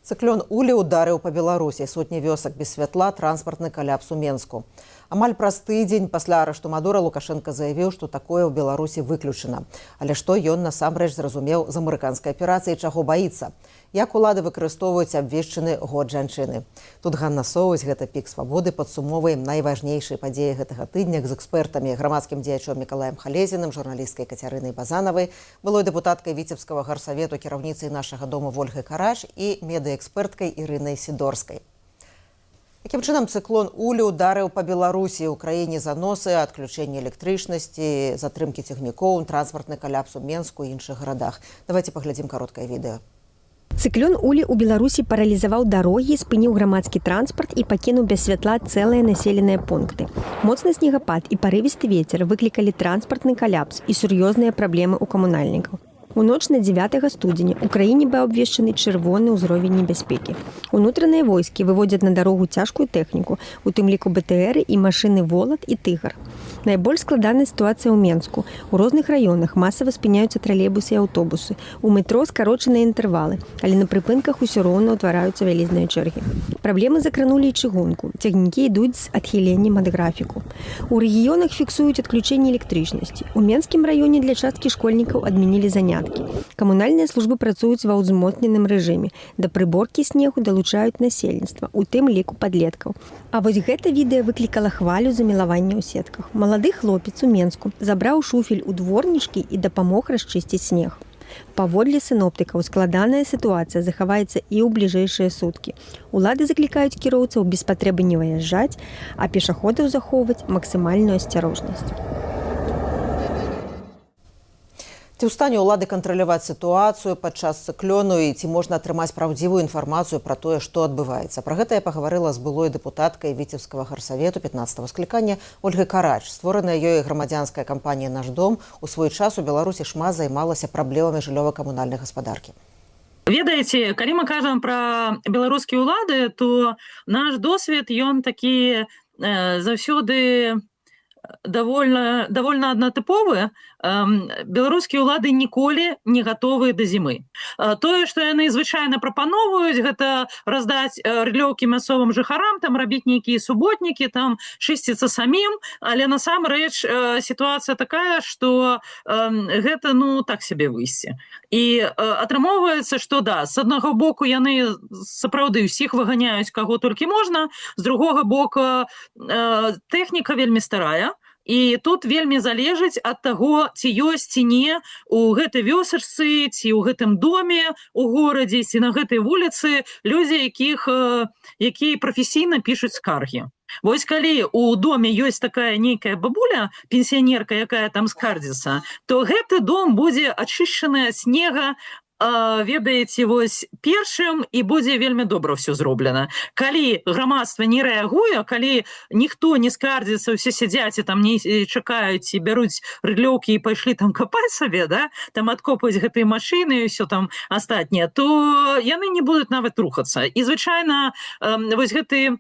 Цыклон Улі ударыў па Беларусі. Сотні вёсак без святла, транспартны каляпс у Менску. Амаль праз тыдзень пасля арышту Мадура Лукашенко заявіў, што такое ў Беларусі выключана. Але што ён насамрэч зразумеў з амерыканскай аперацыі, чаго баіцца? Як улады выкарыстоўваюць абвешчаны год жанчыны? Тут Ганна Соўць, гэта пік свабоды, падсумоўваем найважнейшыя падзеі гэтага тыдня з экспертамі, грамадскім дзеячом Мікалаем Халезіным, журналісткай Кацярынай Базанавай, былой дэпутаткай Віцебскага гарсавету, кіраўніцай нашага дому Вольгай Карач і медыэксперткай Ірынай Сідорскай. Якім чынам цыклон Улі ударыў па Беларусі, у краіне заносы, адключэнне электрычнасці, затрымкі цягнікоў, транспартны каляпс у Менску і іншых гарадах. Давайте паглядзім кароткае відэо. Цыклон Улі ў Беларусі паралізаваў дарогі, спыніў грамадскі транспарт і пакінуў без святла цэлыя населеныя пункты. Моцны снегапад і парывісты вецер выклікалі транспартны каляпс і сур'ёзныя праблемы ў камунальнікаў. У ноч на 9 студзеня ў краіне быў абвешчаны чырвоны ўзровень небяспекі. Унутраныя войскі выводзяць на дарогу цяжкую тэхніку, у тым ліку БТРы і машыны «Волат» і «Тыгар». Найбольш складаная сітуацыя ў Менску. У розных раёнах масава спыняюцца тралейбусы і аўтобусы. У метро скарочаныя інтэрвалы, але на прыпынках усё роўна ўтвараюцца вялізныя чэргі. Праблемы закранулі і чыгунку. Цягнікі ідуць з адхіленнем ад графіку. У рэгіёнах фіксуюць адключэнне электрычнасці. У Менскім раёне для часткі школьнікаў адмянілі заняткі. Камунальныя службы працуюць ва ўзмоцненым рэжыме. Да прыборкі снегу далучаюць насельніцтва, у тым ліку падлеткаў. А вось гэта відэа выклікала хвалю замілавання ў сетках. Малады хлопец у Менску забраў шуфель у дворнічкі і дапамог расчысціць снег. Паводле сіноптыкаў, складаная сітуацыя захаваецца і ў бліжэйшыя суткі. Улады заклікаюць кіроўцаў без патрэбы не выязджаць, а пешаходаў захоўваць максімальную асцярожнасць. Ці ў стане ўлады кантраляваць сітуацыю падчас цыклону і ці можна атрымаць праўдзівую інфармацыю пра тое, што адбываецца? Пра гэта я пагаварыла з былой дэпутаткай Віцебскага гарсавету 15-го склікання Ольгай Карач. Створаная ёй грамадзянская кампанія «Наш дом» у свой час у Беларусі шмат займалася праблемамі жыллёва-камунальнай гаспадаркі. Ведаеце, калі мы кажам пра беларускія ўлады, то наш досвед, ён такі заўсёды довольно аднатыповы. Беларускія ўлады ніколі не гатовыя да зімы. Тое, што яны звычайна прапаноўваюць, гэта раздаць рыдлёўкі мясцовым жыхарам, там рабіць нейкія суботнікі, там чысціцца самім, але насамрэч сітуацыя такая, што гэта так сабе выйсце. І атрымоўваецца, што да, з аднаго боку яны сапраўды ўсіх выганяюць каго толькі можна, з другога боку тэхніка вельмі старая. І тут вельмі залежыць ад таго, ці ёсць, ці не у гэтай вёсачцы, ці ў гэтым доме, у горадзе, ці на гэтай вуліцы людзі, якія прафесійна пішуць скаргі. Вось калі у доме ёсць такая нейкая бабуля, пенсіянерка, якая там скардзіцца, то гэты дом будзе ачышчаны ад снега, ведаеце, вось першым і будзе вельмі добра ўсё зроблена. Калі грамадства не рэагуе, калі ніхто не скардзіцца, усе сядзяць і там не чакаюць і бяруць рыдлёўкі і пайшлі там капаць сабе, да? Там адкопаюць гэтыя машыны і ўсё там астатняе, то яны не будуць нават рухацца. І звычайна вось гэты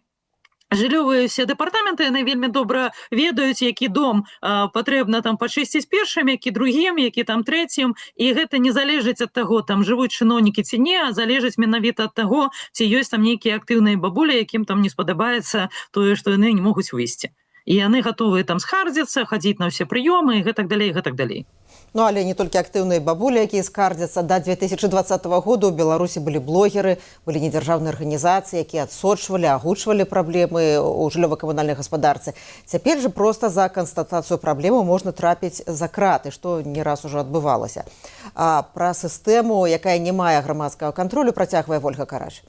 жыллёвыя ўсе дэпартаменты, яны вельмі добра ведаюць, які дом патрэбна там пачысціць першым, які другім, які там трэцім, і гэта не залежыць ад таго, там жывуць чыноўнікі ці не, а залежыць менавіта ад таго, ці ёсць там нейкія актыўныя бабулі, якім там не спадабаецца тое, што яны не могуць выйсці. І яны гатовыя там скардзіцца, хадзіць на ўсе прыёмы і гэтак далей, гэтак далей. Ну, але не толькі актыўныя бабулі, якія скардзяцца. Да 2020 года ў Беларусі былі блогеры, былі недзяржаўныя арганізацыі, якія адсочвалі, агучвалі праблемы ў жыллёва-камунальнай гаспадарцы. Цяпер жа проста за канстатацыю праблемы можна трапіць за краты, што не раз ужо адбывалася. А пра сістэму, якая не мае грамадскага кантролю, працягвае Вольга Карач.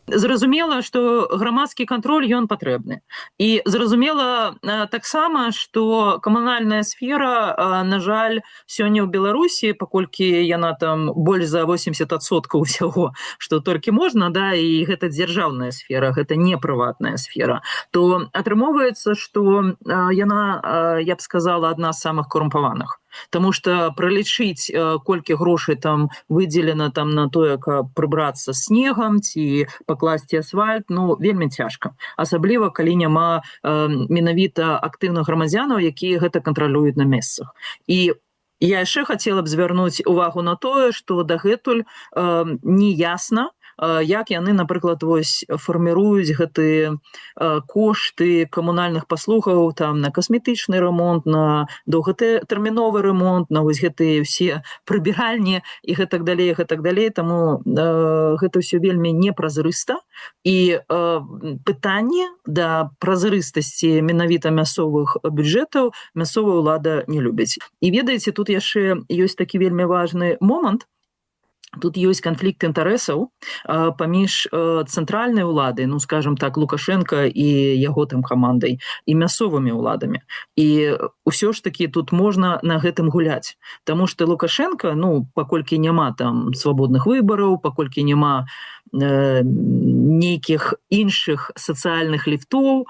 Зразумела, што грамадскі кантроль, ён патрэбны. І зразумела таксама, што камунальная сфера, на жаль, сёння ў Беларусі, паколькі яна там больш за 80% ўсяго, што толькі можна, да, і гэта дзяржаўная сфера, гэта не прыватная сфера, то атрымоўваецца, што яна, я б сказала, адна з самых карумпаваных. Таму што пралічыць, колькі грошай там выдзелена там на тое, каб прыбрацца снегам ці пакласці асфальт, вельмі цяжка. Асабліва, калі няма менавіта актыўных грамадзянаў, якія гэта кантралююць на месцах. І я яшчэ хацела б звярнуць увагу на тое, што дагэтуль не ясна, як яны, напрыклад, вось фарміруюць гэтыя кошты камунальных паслугаў там на касметычны рамонт, на доўгатэрміновы рамонт, на вось гэтыя ўсе прыбіральні і гэтак далей, гэтак далей. Таму гэта ўсё вельмі непразрыста. І пытанне да празрыстасці менавіта мясцовых бюджэтаў мясцовая ўлада не любіць. І ведаеце, тут яшчэ ёсць такі вельмі важны момант. Тут ёсць канфлікт інтарэсаў паміж цэнтральнай уладай, ну, скажем так, Лукашенко і яго там камандай, і мясцовымі ўладамі. І ўсё ж такі тут можна на гэтым гуляць. Таму што Лукашенко, ну, паколькі няма там свабодных выбараў, паколькі няма нейкіх іншых сацыяльных ліфтоў,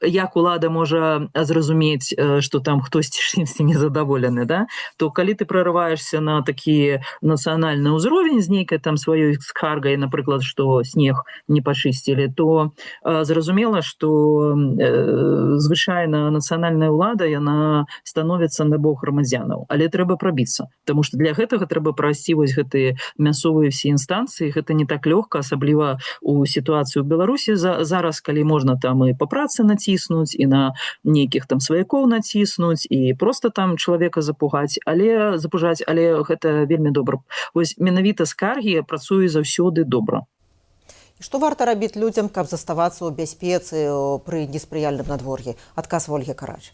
як улада можа зразумець, што там хтосьці чымсьці незадаволены, да? То калі ты прорываешься на такі нацыянальны ўзровень з нейкай там сваёй скаргай, напрыклад, што снег не пачысцілі, то зразумела, што звычайна нацыянальная ўлада, яна становіцца на бок грамадзянаў. Але трэба прабіцца, таму што для гэтага трэба прайсці вось гэтыя мясцовыя ўсе інстанцыі, гэта не так лёгка, асабліва у сітуацыю ў Беларусі зараз, калі можна там і па працы націснуць, і на нейкіх там сваякоў націснуць, і проста там чалавека запужаць, але гэта вельмі добра. Вось менавіта скаргі працуе заўсёды добра. І што варта рабіць людзям, каб заставацца ў бяспецы пры неспрыяльным надвор'і? Адказ Ольгі Карач.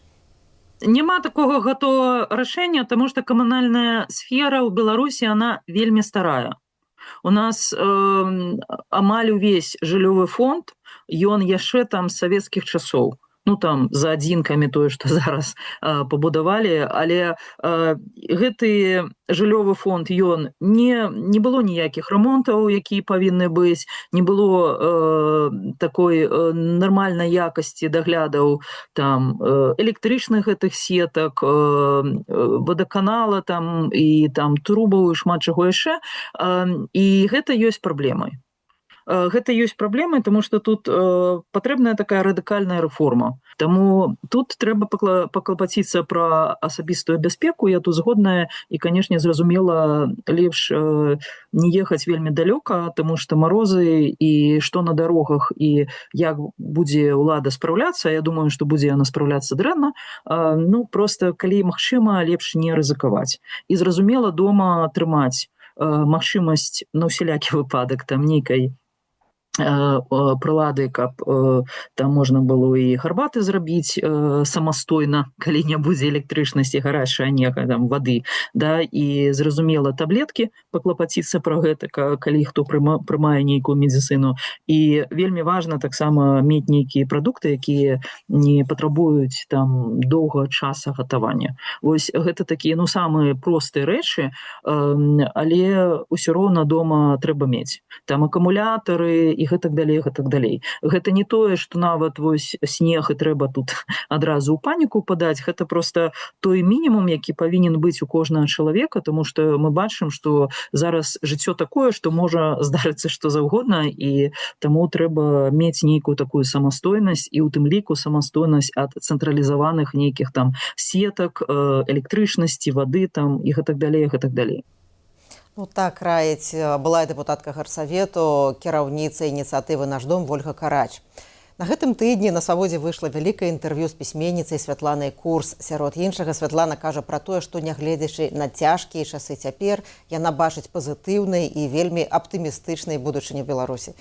Няма такога гатовага рашэння, таму што камунальная сфера ў Беларусі, она вельмі старая. У нас амаль увесь жыллёвы фонд, ён яшчэ там з савецкіх часоў. Ну, там, за адзінкамі тое, што зараз пабудавалі, але гэты жыллёвы фонд, ён не было ніякіх рамонтаў, якія павінны быць, не было такой нармальнай якасці даглядаў там электрычных гэтых сетак, вадаканала там і там трубаў і шмат чаго яшчэ. І гэта ёсць праблемай. Гэта ёсць праблемай, таму што тут патрэбная такая радыкальная рэформа. Таму тут трэба паклапаціцца пра асабістую бяспеку, я тут згодная, і, канешне, зразумела, лепш не ехаць вельмі далёка, таму што марозы і што на дарогах, і як будзе ўлада спраўляцца, я думаю, што будзе яна спраўляцца дрэнна, ну, проста, калі магчыма, лепш не рызыкаваць. І, зразумела, дома трымаць магчымасць на ўсялякі выпадак там нейкай прылады, каб там можна было і гарбаты зрабіць самастойна, калі не будзе электрычнасці, гарачая нега, там, вады, да, і, зразумела, таблеткі, паклапаціцца пра гэта, калі хто прымае нейкую медыцыну. І вельмі важна таксама мець нейкія прадукты, якія не патрабуюць там доўга часа гатавання. Вось гэта такія, ну, самыя простыя рэчы, але ўсё роўна дома трэба мець. Там акумулятары і гэтак далей, гэтак далей. Гэта не тое, што нават вось снег і трэба тут адразу ў паніку падаць, гэта проста той мінімум, які павінен быць у кожнага чалавека, тому што мы бачым, што зараз жыццё такое, што можа здарыцца што заўгодна, і таму трэба мець нейкую такую самастойнасць, і ў тым ліку самастойнасць ад цэнтралізаваных нейкіх там сетак, электрычнасці, вады там і гэтак далей, гэтак далей. Ну так раіць былая дэпутатка гарсавету, кіраўніца ініцыятывы «Наш дом» Ольга Карач. На гэтым тыдні на Свабодзе выйшла вялікае інтэрв'ю з пісьменніцай Святланай Курс. Сярод іншага, Святлана кажа пра тое, што нягледзячы на цяжкія часы цяпер, яна бачыць пазітыўнай і вельмі аптымістычнай будучыню Беларусі.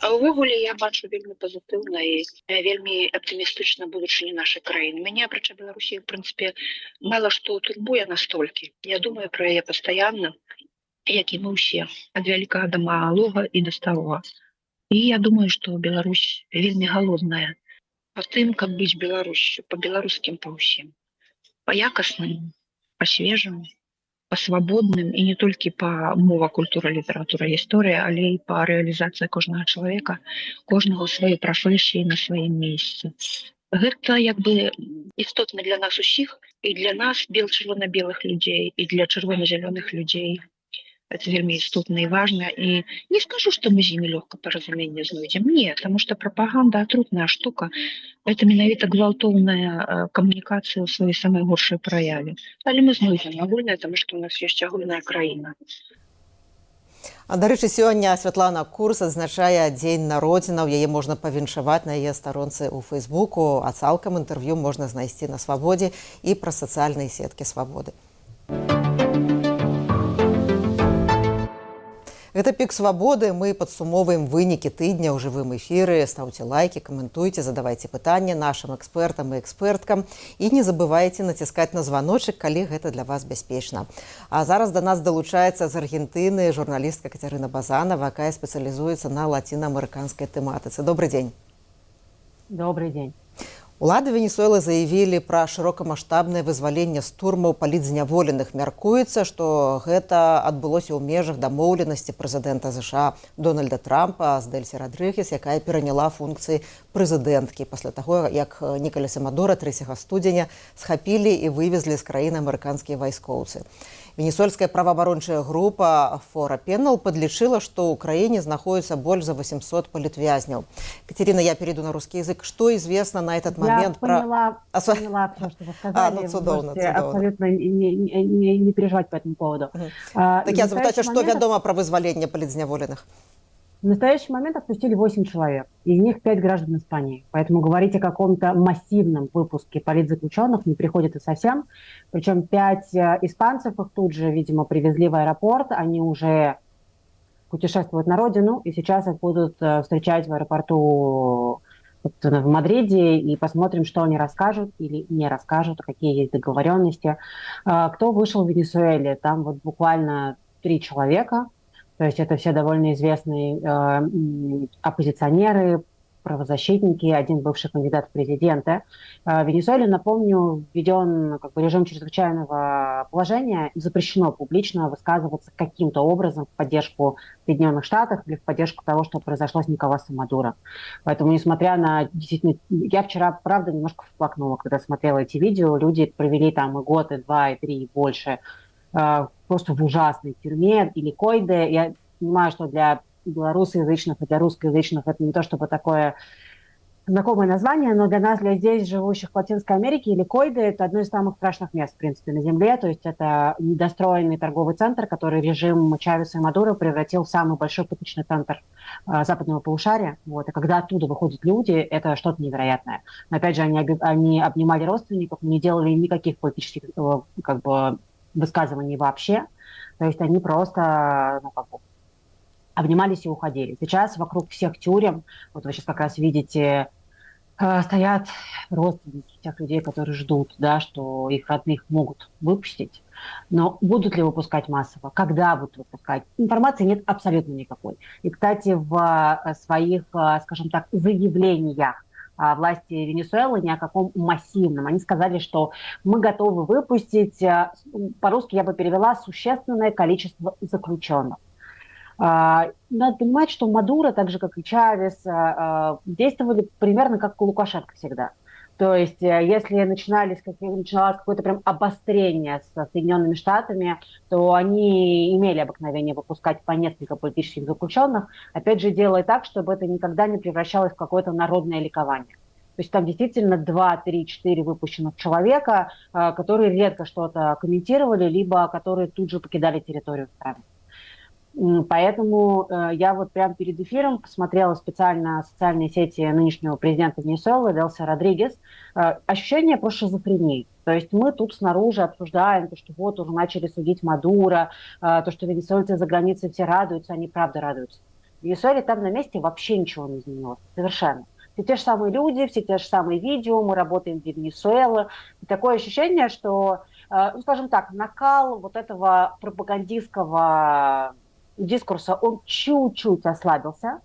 Увогуле я бачу вельмі пазітыўна і вельмі аптымістычна будучыню нашай краіны. Мяне, апрача Беларусі, в прынцыпе, мала што турбуе настолькі. Я думаю пра яе пастаянна, як і мы ўсе, ад вялікага да малога і да старога. І я думаю, што Беларусь вельмі галодная па тым, каб быць Беларусю, па-беларускім па ўсім. Па-якасным, па-свежым, па-свабодным і не толькі па мова, культура, літаратура, гісторыя, але і па рэалізацыі кожнага чалавека, кожнага ў сваёй прафесіі на сваім месцы. Гэта як бы істотна для нас усіх, і для нас, чырвона-белых людзей, і для чырвона-зялёных людзей. Это вельмі істотна і важна. І не скажу, што мы з імі лёгка паразуменне знойдзем. Не, таму што прапаганда атрутная штука. Это менавіта гвалтоўная камунікацыя ў сваёй самай горшай праяве. Але мы знойдзем агульнае, таму што ў нас ёсць агульная краіна. Дарэчы, сёння Святлана Курс адзначае дзень народзінаў. Яе можна павіншаваць на яе старонцы ў Фейсбуку, а цалкам інтэрв'ю можна знайсці на Свабодзе і праз сацыяльныя сеткі Свабоды. Гэта пік свабоды. Мы падсумоўваем вынікі тыдня ў жывым эфіры. Стаўце лайкі, каментуйце, задавайце пытанні нашым экспертам і эксперткам. І не забывайце націскаць на званочак, калі гэта для вас бяспечна. А зараз да нас далучаецца з Аргентыны журналістка Кацярына Базанова, якая спецыялізуецца на лацінаамерыканскай тэматыцы. Добрый дзень. Добрый день. Улады Венесуэлы заявілі пра шырокамаштабнае вызваленне з турмаў палітзняволеных. Мяркуецца, што гэта адбылося ў межах дамоўленасці прэзідэнта ЗША Дональда Трампа з Дэльсі Радрыгес, якая пераняла функцыі прэзідэнткі пасля таго, як Нікаласа Мадура 3 студзеня схапілі і вывезлі з краіны амерыканскія вайскоўцы. Венесуэльская праваабарончая група Фора Пеннел падлічыла, што ў краіне знаходіцца больш за 800 палітвязняў. Катерина, я перейду на русский язык. Что известно на этот момент? Поняла все, что вы сказали. Цудоўна. Абсолютно не переживать по этому поводу. Так я запытаюся, что вядома про вызволенне палітзняволеных? В настоящий момент отпустили 8 человек, из них 5 граждан Испании. Поэтому говорить о каком-то массивном выпуске политзаключенных не приходится совсем. Причем 5 испанцев их тут же, видимо, привезли в аэропорт. Они уже путешествуют на родину, и сейчас их будут встречать в аэропорту в Мадриде, и посмотрим, что они расскажут или не расскажут, какие есть договоренности. Кто вышел в Венесуэле? Там вот буквально 3 человека. То есть это все довольно известные оппозиционеры, правозащитники, один бывший кандидат в президенты. В Венесуэле, напомню, введен режим чрезвычайного положения. Запрещено публично высказываться каким-то образом в поддержку Соединенных Штатов или в поддержку того, что произошло с Николасом Мадуро. Поэтому, несмотря на... Действительно, я вчера, правда, немножко всплакнула, когда смотрела эти видео. Люди провели там и год, и 2, и 3, и больше просто в ужасной тюрьме или койде. Я понимаю, что для белорусоязычных и для русскоязычных это не то чтобы такое знакомое название, но для нас, для здесь живущих в Латинской Америке, или койде, это одно из самых страшных мест, в принципе, на Земле. То есть это недостроенный торговый центр, который режим Чавеса и Мадуро превратил в самый большой пыточный центр западного полушария. Вот. И когда оттуда выходят люди, это что-то невероятное. Но опять же, они обнимали родственников, не делали никаких политических высказываний вообще. То есть они просто обнимались и уходили. Сейчас вокруг всех тюрем, вот вы сейчас как раз видите, стоят родственники тех людей, которые ждут, да, что их родных могут выпустить. Но будут ли выпускать массово? Когда будут выпускать? Информации нет абсолютно никакой. И, кстати, в своих, скажем так, заявлениях власти Венесуэлы ни о каком массивном. Они сказали, что мы готовы выпустить, по-русски я бы перевела, существенное количество заключенных. Надо понимать, что Мадуро, так же как и Чавес, действовали примерно как Лукашенко всегда. То есть, если начиналось какое-то прям обострение с Соединенными Штатами, то они имели обыкновение выпускать по несколько политических заключенных, опять же, делая так, чтобы это никогда не превращалось в какое-то народное ликование. То есть там действительно 2, 3, 4 выпущенных человека, которые редко что-то комментировали, либо которые тут же покидали территорию страны. Поэтому я вот прямо перед эфиром посмотрела специально социальные сети нынешнего президента Венесуэлы Делси Родригес. Ощущение просто шизофрении. То есть мы тут снаружи обсуждаем, то, что вот уже начали судить Мадуро, то, что венесуэльцы за границей все радуются, они правда радуются. В Венесуэле там на месте вообще ничего не изменилось. Совершенно. Все те же самые люди, все те же самые видео, мы работаем для Венесуэлы. И такое ощущение, что, скажем так, накал вот этого пропагандистского дискурса, он чуть-чуть ослабился,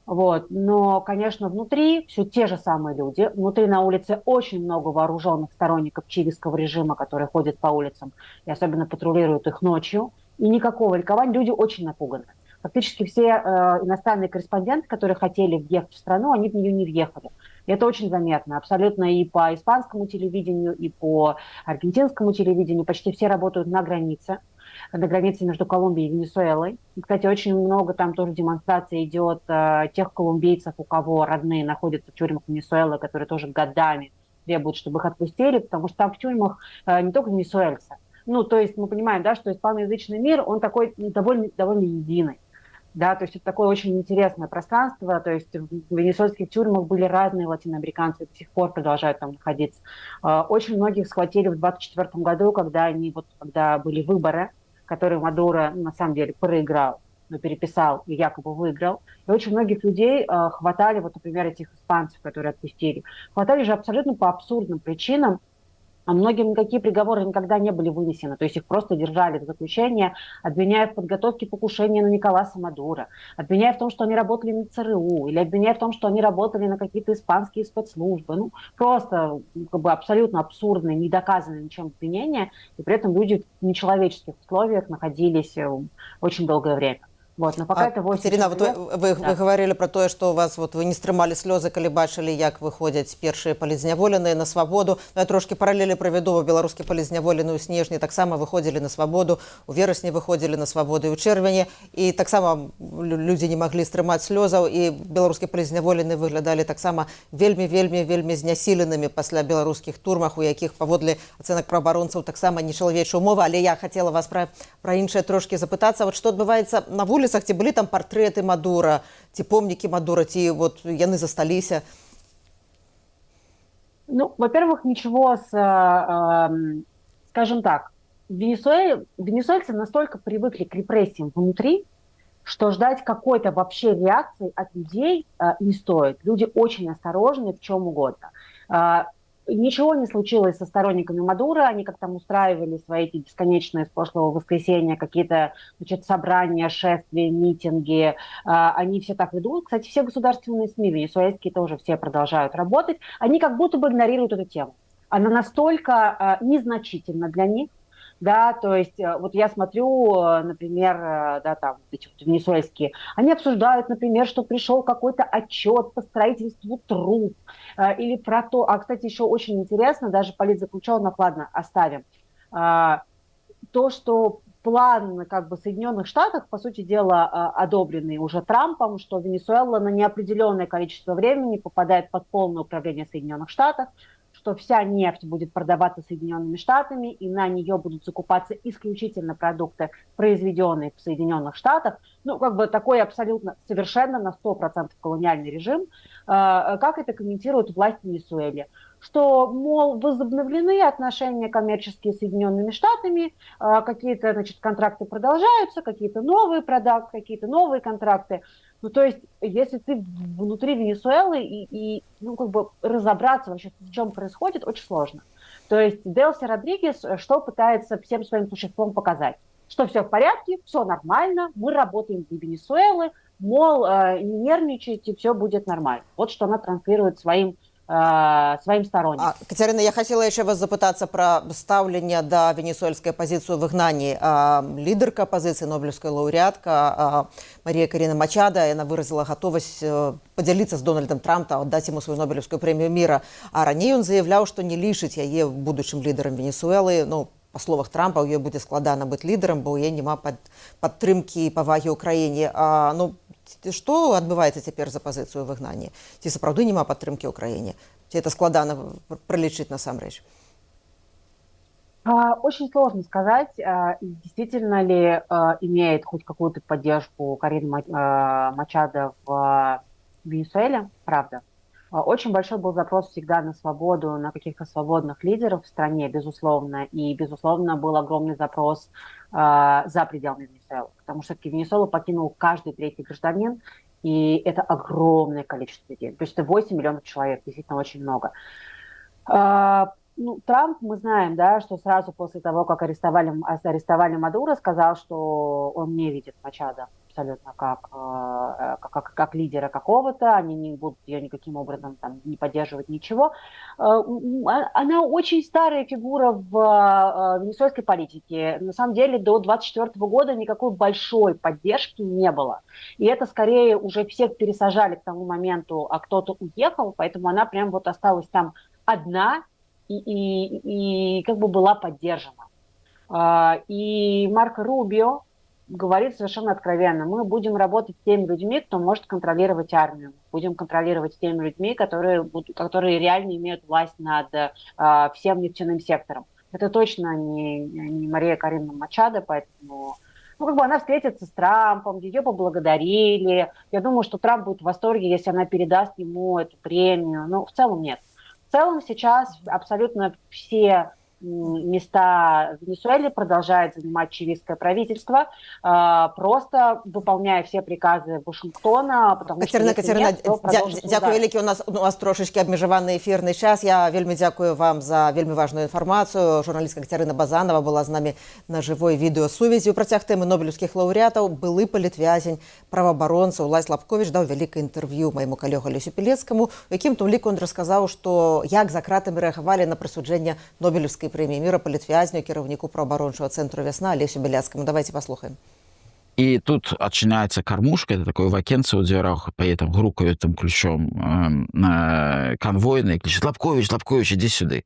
вот. Но, конечно, внутри все те же самые люди. Внутри на улице очень много вооруженных сторонников чивистского режима, которые ходят по улицам и особенно патрулируют их ночью. И никакого ликования, люди очень напуганы. Фактически все иностранные корреспонденты, которые хотели въехать в страну, они в нее не въехали. И это очень заметно. Абсолютно и по испанскому телевидению, и по аргентинскому телевидению. Почти все работают на границе между Колумбией и Венесуэлой. И, кстати, очень много там тоже демонстраций идет тех колумбийцев, у кого родные находятся в тюрьмах Венесуэлы, которые тоже годами требуют, чтобы их отпустили, потому что там в тюрьмах не только венесуэльцы. Ну, то есть мы понимаем, да, что испаноязычный мир, он такой довольно единый. Да, то есть это такое очень интересное пространство, то есть в венесуэльских тюрьмах были разные латиноамериканцы, до сих пор продолжают там находиться. Очень многих схватили в 24 году, когда были выборы, которые Мадуро на самом деле проиграл, но переписал и якобы выиграл. И очень многих людей хватали, вот, например, этих испанцев, которые отпустили, хватали же абсолютно по абсурдным причинам, а многим никакие приговоры никогда не были вынесены. То есть их просто держали в заключение, обвиняя в подготовке покушения на Николаса Мадуро, обвиняя в том, что они работали на ЦРУ, или обвиняя в том, что они работали на какие-то испанские спецслужбы. Ну, просто как бы абсолютно абсурдные, недоказанные ничем обвинения, и при этом люди в нечеловеческих условиях находились очень долгое время. Вот, но пока это 8 Катерина, человек. вы говорили про то, что у вас вы не стрымали слезы, калі бачылі, як выходзяць першыя палізняволеныя на свабоду. Я трошки паралелі правяду, беларускі палізняволены ў снежні таксама выходзілі на свабоду, у верасні выходзілі на свабоду і ў чэрвені, і таксама людзі не маглі стрымаць слёзаў, і беларускі палізняволены выглядалі таксама вельмі знясіленымі пасля беларускіх турмах, у якіх паводле ацэнак праабаронцаў таксама нечалавечая умова. Але я хацела вас пра іншае трошки запытацца, вот што адбываецца на вуліцах, ці былі там партрэты Мадура, ці помнікі Мадура, ці вот яны засталіся? Ну, во-первых, ничего скажем так, венесуэльцы настолько привыкли к репрессиям внутри, что ждать какой-то вообще реакции от людей не стоит. Люди очень осторожны в чем угодно. Ничего не случилось со сторонниками Мадуро, они как там устраивали свои эти бесконечные с прошлого воскресенья какие-то, значит, собрания, шествия, митинги, они все так ведут. Кстати, все государственные СМИ венесуэльские тоже все продолжают работать, они как будто бы игнорируют эту тему. Она настолько незначительна для них, да, то есть вот я смотрю, например, да, там эти вот венесуэльские, они обсуждают, например, что пришел какой-то отчет по строительству труб, или про то, кстати, еще очень интересно, даже политзаключенных, ладно, оставим, то, что план как бы Соединенных Штатов, по сути дела, одобренный уже Трампом, что Венесуэла на неопределенное количество времени попадает под полное управление Соединенных Штатов, что вся нефть будет продаваться Соединенными Штатами, и на нее будут закупаться исключительно продукты, произведенные в Соединенных Штатах. Ну, как бы такой абсолютно, совершенно на 100% колониальный режим. Как это комментирует власть Венесуэлы? Что, мол, возобновлены отношения коммерческие с Соединенными Штатами, какие-то, значит, контракты продолжаются, какие-то новые продукты, какие-то новые контракты. Ну, то есть, если ты внутри Венесуэлы и ну, как бы разобраться вообще, в чем происходит, очень сложно. То есть Делси Родригес что пытается всем своим существом показать? Что все в порядке, все нормально, мы работаем для Венесуэлы, мол, не нервничайте, все будет нормально. Вот что она транслирует своим сторонникам. Катерина, я хотела еще вас запытаться про ставление до венесуэльской оппозиции в изгнании. Лидерка оппозиции, Нобелевская лауреатка Мария Корина Мачадо, она выразила готовность поделиться с Дональдом Трампом, отдать ему свою Нобелевскую премию мира. А ранее он заявлял, что не лишить яе будущим лидером Венесуэлы. Ну, по словах Трампа, у яе будет складана быть лидером, бо у яе нема подтрымки и поваги Украине. Ну, што адбываецца цяпер за пазіцыю выгнання? Ці сапраўды няма падтрымкі ў краіне? Ці это складана пролічыць насамрэч? Очень сложно сказать, действительно ли имеет хоть какую-то поддержку Корина Мачадо в Венесуэле, правда. Очень большой был запрос всегда на свободу, на каких-то свободных лидеров в стране, безусловно. И, безусловно, был огромный запрос за пределами Венесуэлы. Потому что Венесуэлу покинул каждый третий гражданин, и это огромное количество людей. То есть это 8 миллионов человек, действительно очень много. Ну, Трамп, мы знаем, да, что сразу после того, как арестовали Мадуро, сказал, что он не видит Мачадо абсолютно как лидера какого-то, они не будут ее никаким образом там не поддерживать, ничего. Она очень старая фигура в венесуэльской политике. На самом деле до 24 года никакой большой поддержки не было. И это скорее уже всех пересажали к тому моменту, а кто-то уехал, поэтому она прям вот осталась там одна и как бы была поддержана. И Марко Рубио говорит совершенно откровенно: мы будем работать с теми людьми, кто может контролировать армию. Будем контролировать с теми людьми, которые реально имеют власть над всем нефтяным сектором. Это точно не Мария Корина Мачадо, поэтому Ну, как бы она встретится с Трампом, ее поблагодарили. Я думаю, что Трамп будет в восторге, если она передаст ему эту премию. Но в целом нет. В целом сейчас абсолютно все места в Венесуэле продолжает занимать чилийское правительство, просто выполняя все приказы Вашингтона, потому Катерина, что если нет, то продолжится дякую удар. вялікі. У нас трошечки абмежаваны эфірны час. Я вельмі дзякую вам за вельмі важную інфармацыю. Журналістка Катерина Базанова была з намі на жывой відэасувязі. У працяг тэмы нобелеўскіх лаўрэатаў былы палітвязень, праваабаронца Улась Лапковіч даў вялікае інтэрв'ю майму калегу Алесю Пілецкаму, у якім том ліку ён расказаў, што як за кратамі рэагавалі на прысуджэнне нобелеўскай прэміі міра палітвязню кіраўніку праваабарончага цэнтру «Вясна» Алесю Біляцкаму. Давайте паслухаем. И тут отчиняется кормушка, это такое вакенце у дверях, поэтому грукают там ключом конвойный, кричит: Лапкович, Лапкович, иди сюда.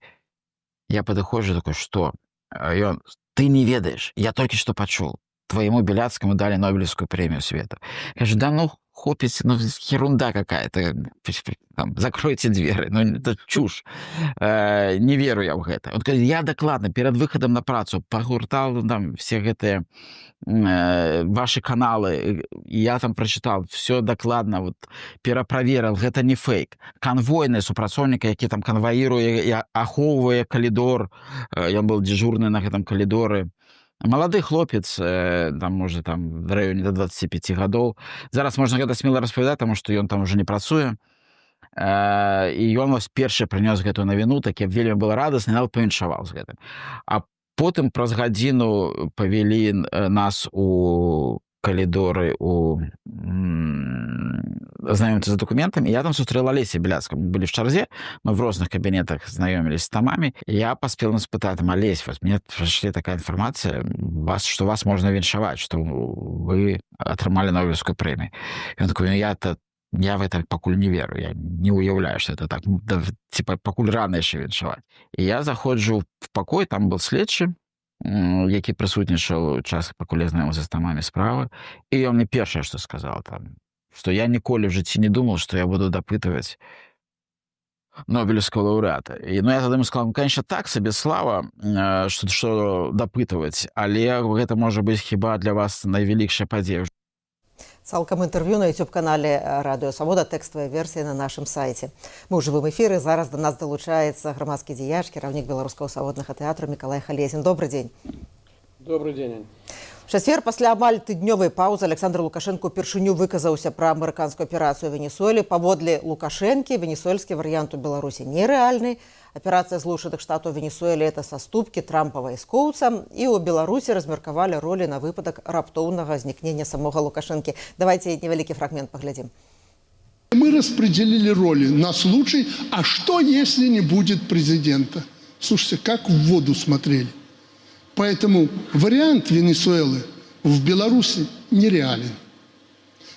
Я подохожу, такой: что? И он: ты не ведаешь, я только что почул. Твоему Беляцкому дали Нобелевскую премию света. Я говорю: да ну, хопить, ну, ерунда какая-то. Там, закройте двери, ну, это чушь. Не верю я в это. Он говорит: я докладно перед выходом на працу погуртал там все эти ваши каналы, я там прочитал, все докладно, вот, перапроверил, это не фейк. Конвойные супрацоўніка, які там конвоируе и ахоўвае калідор, ён был дежурный на этом калідоры. Малады хлопец, там, можа, там, в районе до 25 гадоў. Зараз можна гэта смело распавядаць, таму што ён там уже не працуе. І ён вось першы прынёс гэтую навіну, такі вельмі был радасны, нават павіншаваў з гэтым. А потым праз гадзіну павялі нас у калідоры, у знаёміцца з документамі. Я там сустрэла Алеся Біляцкую. Мы были в чарзе, мы в розных кабинетах знакомились с томами. Я поспел нас пытать: Олесь, вот мне пришла такая информация, что вас можно венчавать, что вы атрымали Нобелевскую премию. И он такой: ну я в это покуль не верю, я не уявляю, что это так, да, типа, покуль рано еще венчавать. И я заходжу в покой, там был следчий, які присутнічаў час, пакуль я знаёмся з тамамі справы, і ён мне першае, што сказаў там, што я ніколі в жыцці не думал, што я буду дапытваць Нобелевского лаўрэата. І, ну, я тады ему сказал: ну, конечно, так сабе слава, што дапытваць, але гэта можа быць хіба для вас найвялікшая падзея. Цалкам інтэрв'ю на YouTube-канале Радыё Свабода, тэкставая версія на нашым сайце. Мы ў жывым эфіры. Зараз да нас далучаецца грамадскі дзеяч, кіраўнік беларускага свабоднага тэатру Мікалай Халезін. Добры дзень. Добрый день. У чацвер пасля амаль тыднёвай паўзы Александр Лукашенко упершыню выказаўся пра амерыканскую аперацыю ў Венесуэле. Паводле Лукашэнкі, венесуэльскі варыянт у Беларусі нерэальны. Аперация Злучаных Штатаў Венесуэле – это саступкі Трампа вайскоўцам, і ў Беларусі размеркавалі ролі на выпадак раптоўнага знікнення самога Лукашэнкі. Давайте невялікі фрагмент поглядим. Мы распределили роли на случай, а что, если не будет президента? Слушайте, как в воду смотрели. Поэтому вариант Венесуэлы в Беларуси нереален.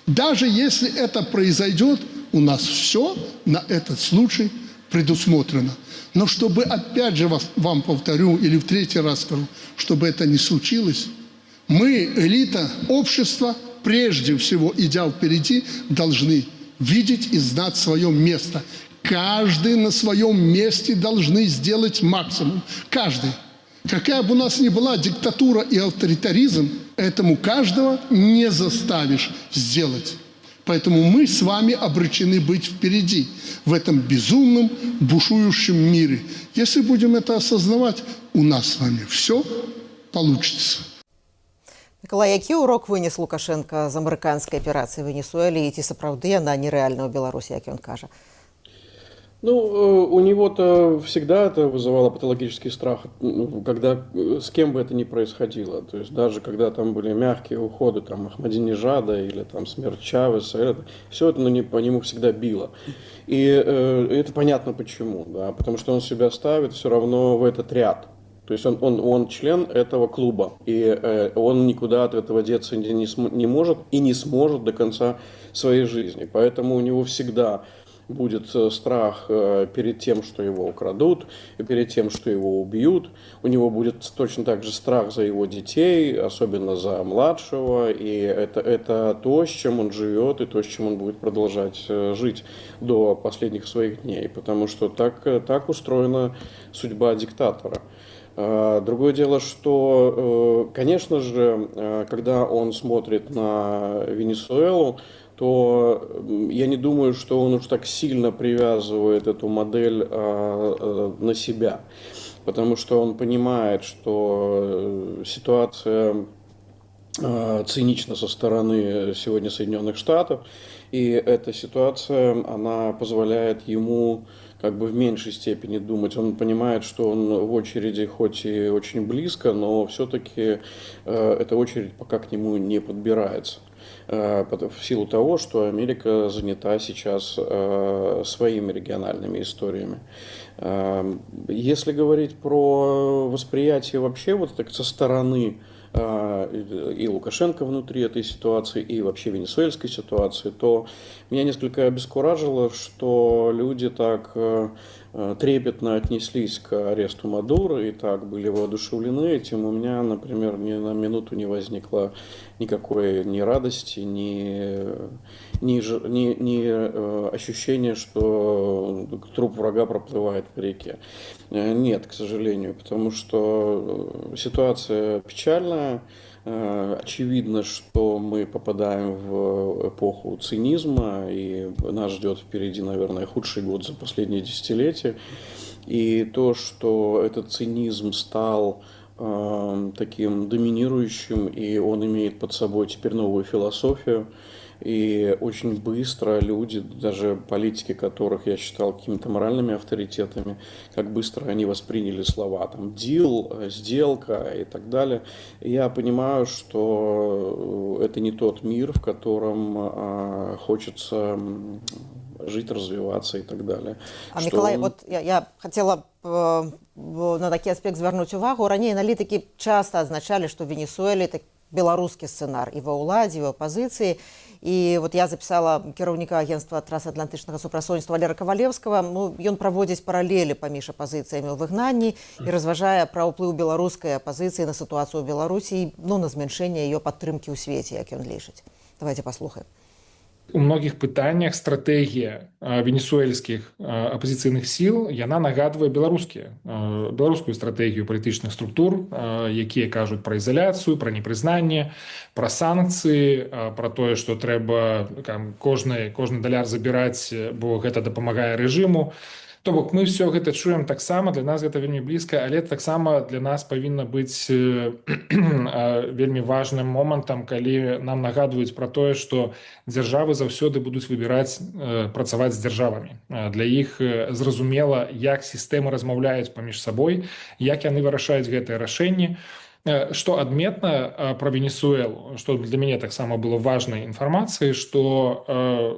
Даже если это произойдет, у нас все на этот случай предусмотрено. Но чтобы, опять же, вам повторю, или в третий раз скажу, чтобы это не случилось, мы, элита общества, прежде всего, идя впереди, должны видеть и знать свое место. Каждый на своем месте должны сделать максимум. Каждый. Какая бы у нас ни была диктатура и авторитаризм, этому каждого не заставишь сделать. Поэтому мы с вами обречены быть впереди в этом безумном, бушующем мире. Если будем это осознавать, у нас с вами все получится. Миколай, які урок вынес Лукашенко з амерыканскай аперацыі ў Венесуэле, і ці сапраўды яна нерэальна ў Беларусі, як ён кажа? Ну, у него-то всегда это вызывало патологический страх, когда с кем бы это ни происходило. То есть даже когда там были мягкие уходы там Ахмадинежада или там смерть Чавеса, все это по нему всегда било. И это понятно почему, да, потому что он себя ставит все равно в этот ряд. То есть он член этого клуба, и он никуда от этого деться не может и не сможет до конца своей жизни. Поэтому у него всегда будет страх перед тем, что его украдут, и перед тем, что его убьют. У него будет точно так же страх за его детей, особенно за младшего. И это то, с чем он живет, и то, с чем он будет продолжать жить до последних своих дней. Потому что так устроена судьба диктатора. Другое дело, что, конечно же, когда он смотрит на Венесуэлу, то я не думаю, что он уж так сильно привязывает эту модель на себя, потому что он понимает, что ситуация цинична со стороны сегодня Соединенных Штатов, и эта ситуация, она позволяет ему как бы в меньшей степени думать. Он понимает, что он в очереди хоть и очень близко, но все-таки эта очередь пока к нему не подбирается. В силу того, что Америка занята сейчас своими региональными историями. Если говорить про восприятие вообще вот так со стороны и Лукашенко внутри этой ситуации, и вообще венесуэльской ситуации, то меня несколько обескуражило, что люди так трепетно отнеслись к аресту Мадуро и так были воодушевлены этим. У меня, например, ни на минуту не возникло никакой ни радости, ни ощущения, что труп врага проплывает по реке. Нет, к сожалению, потому что ситуация печальная. Очевидно, что мы попадаем в эпоху цинизма, и нас ждет впереди, наверное, худший год за последние десятилетия. И то, что этот цинизм стал таким доминирующим, и он имеет под собой теперь новую философию, и очень быстро люди, даже политики, которых я считал какими-то моральными авторитетами, как быстро они восприняли слова там «дил», «сделка» и так далее. И я понимаю, что это не тот мир, в котором хочется жить, развиваться и так далее. А Миколай, вот я хотела на такі аспект звярнуць увагу. Раней аналітыкі часта адзначалі, што в Венесуэле это беларускі сцэнар і ва ўладзе, і ва апазіцыі. І вот я запісала кіраўніка агентства трансатлантычнага супрацоўніцтва Валера Кавалевскага. Ну, ён праводзіць паралелі паміж апазіцыямі ў выгнанні і разважае пра ўплыў беларускай апазіцыі на сітуацыю ў Беларусі і на змяншэнне яе падтрымкі ў свеце, як ён лічыць. Давайте паслухаем. У многіх пытаннях стратэгія венесуэльскіх апазіцыйных сіл яна нагадвае беларускую стратэгію палітычных структур, якія кажуць пра ізаляцыю, пра непрызнанне, пра санкцыі, пра тое, што трэба кожны даляр забіраць, бо гэта дапамагае рэжыму. То бок мы все гэта чуем таксама, для нас гэта вельмі блізка, але таксама для нас павінна быць вельмі важным момантам, калі нам нагадваюць пра тое, што дзяржавы заўсёды будуць выбіраць працаваць з дзяржавамі. Для іх зразумела, як сістэмы размаўляюць паміж сабой, як яны вырашаюць гэтыя рашэнні. Што адметна пра Венесуэлу, што для мяне таксама было важнай інфармацыяй, што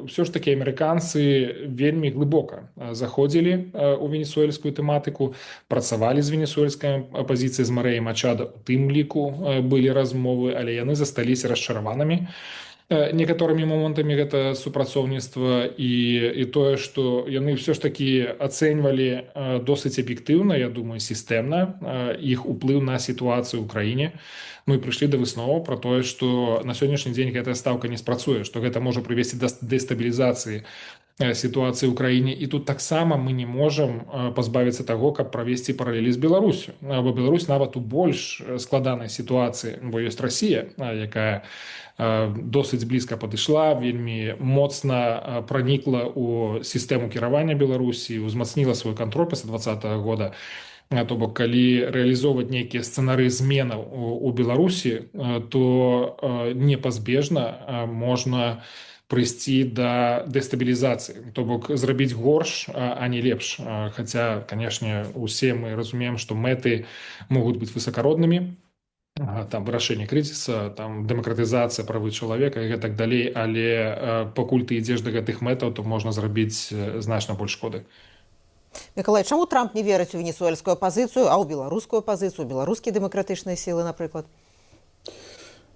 ўсё ж такі амерыканцы вельмі глыбока заходзілі ў венесуэльскую тэматыку, працавалі з венесуэльскай апазіцыяй, з Марэяй Мачадо, у тым ліку былі размовы, але яны засталіся расчараванымі некаторымі момантамі гэта супрацоўніцтва і тое, што яны ўсё ж такі ацэньвалі досыць аб'ектыўна, я думаю, сістэмна іх уплыў на сітуацыю ў краіне. Ну і прыйшлі да высноваў пра тое, што на сённяшні дзень гэтая стаўка не спрацуе, што гэта можа прывесці да дэстабілізацыі сітуацыі ў краіне. І тут таксама мы не можам пазбавіцца таго, каб правесці паралелі з Беларусю. Бо Беларусь нават у больш складанай сітуацыі, бо ёсць Расія, якая досыць блізка падышла, вельмі моцна пранікла ў сістэму кіравання Беларусі, узмацніла свой кантроль пасля 2020 года. То бок, калі рэалізоўваць нейкія сцэнары зменаў у Беларусі, то непазбежна можна прыйсці да дэстабілізацыі, то бок зрабіць горш, а не лепш. Хаця, канешне, усе мы разумеем, што мэты могуць быць высакароднымі, там вырашэнне крызіса, там дэмакратызацыя правы чалавека і гэтак далей, але пакуль ты ідзеш да гэтых мэтаў, то можна зрабіць значна больш шкоды. Миколай, чаму Трамп не верыць у венесуэльскую апазіцыю, а ў беларускую апазіцыю, беларускія дэмакратычныя сілы, напрыклад?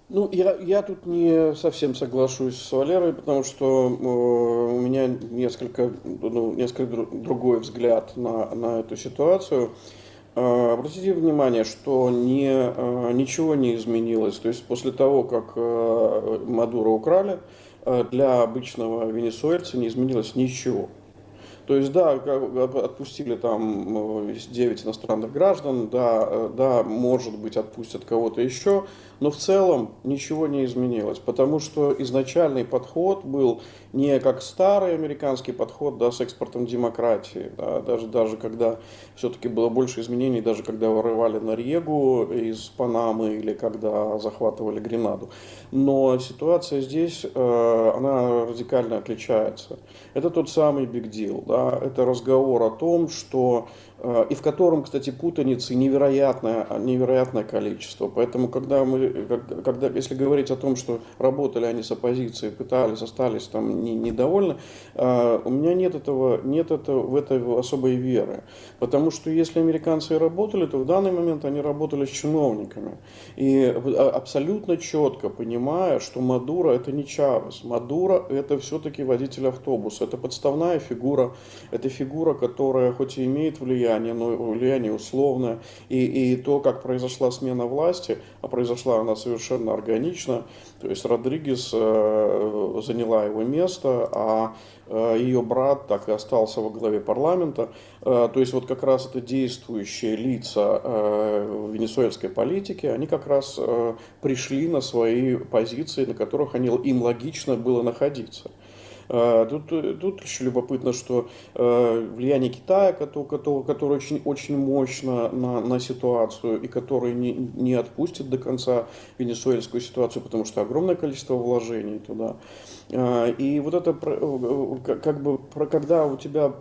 Ну, я тут не совсем соглашусь с Валерой, потому что у меня несколько другой взгляд на эту ситуацию. Обратите внимание, что ничего не изменилось. То есть после того, как Мадуро украли, для обычного венесуэльца не изменилось ничего. То есть, да, отпустили там 9 иностранных граждан, да, может быть, отпустят кого-то еще, но в целом ничего не изменилось, потому что изначальный подход был не как старый американский подход, да, с экспортом демократии, да, даже когда все-таки было больше изменений, даже когда вырывали Норьегу из Панамы или когда захватывали Гренаду. Но ситуация здесь, она радикально отличается. Это тот самый big deal, да, это разговор о том, что и в котором, кстати, путаницы невероятное количество. Поэтому, если говорить о том, что работали они с оппозицией, пытались, остались там недовольны, у меня нет в этой особой веры. Потому что если американцы и работали, то в данный момент они работали с чиновниками. И абсолютно четко понимая, что Мадуро это не Чавес. Мадуро это все-таки водитель автобуса. Это подставная фигура. Это фигура, которая хоть и имеет влияние, но влияние условное. И то, как произошла смена власти, а произошла она совершенно органично, то есть Родригес заняла его место, а ее брат так и остался во главе парламента. То есть вот как раз это действующие лица венесуэльской политики, они как раз пришли на свои позиции, на которых им логично было находиться. Тут еще любопытно, что влияние Китая, которое очень мощно на ситуацию и который не отпустит до конца венесуэльскую ситуацию, потому что огромное количество вложений туда. И вот это, когда у тебя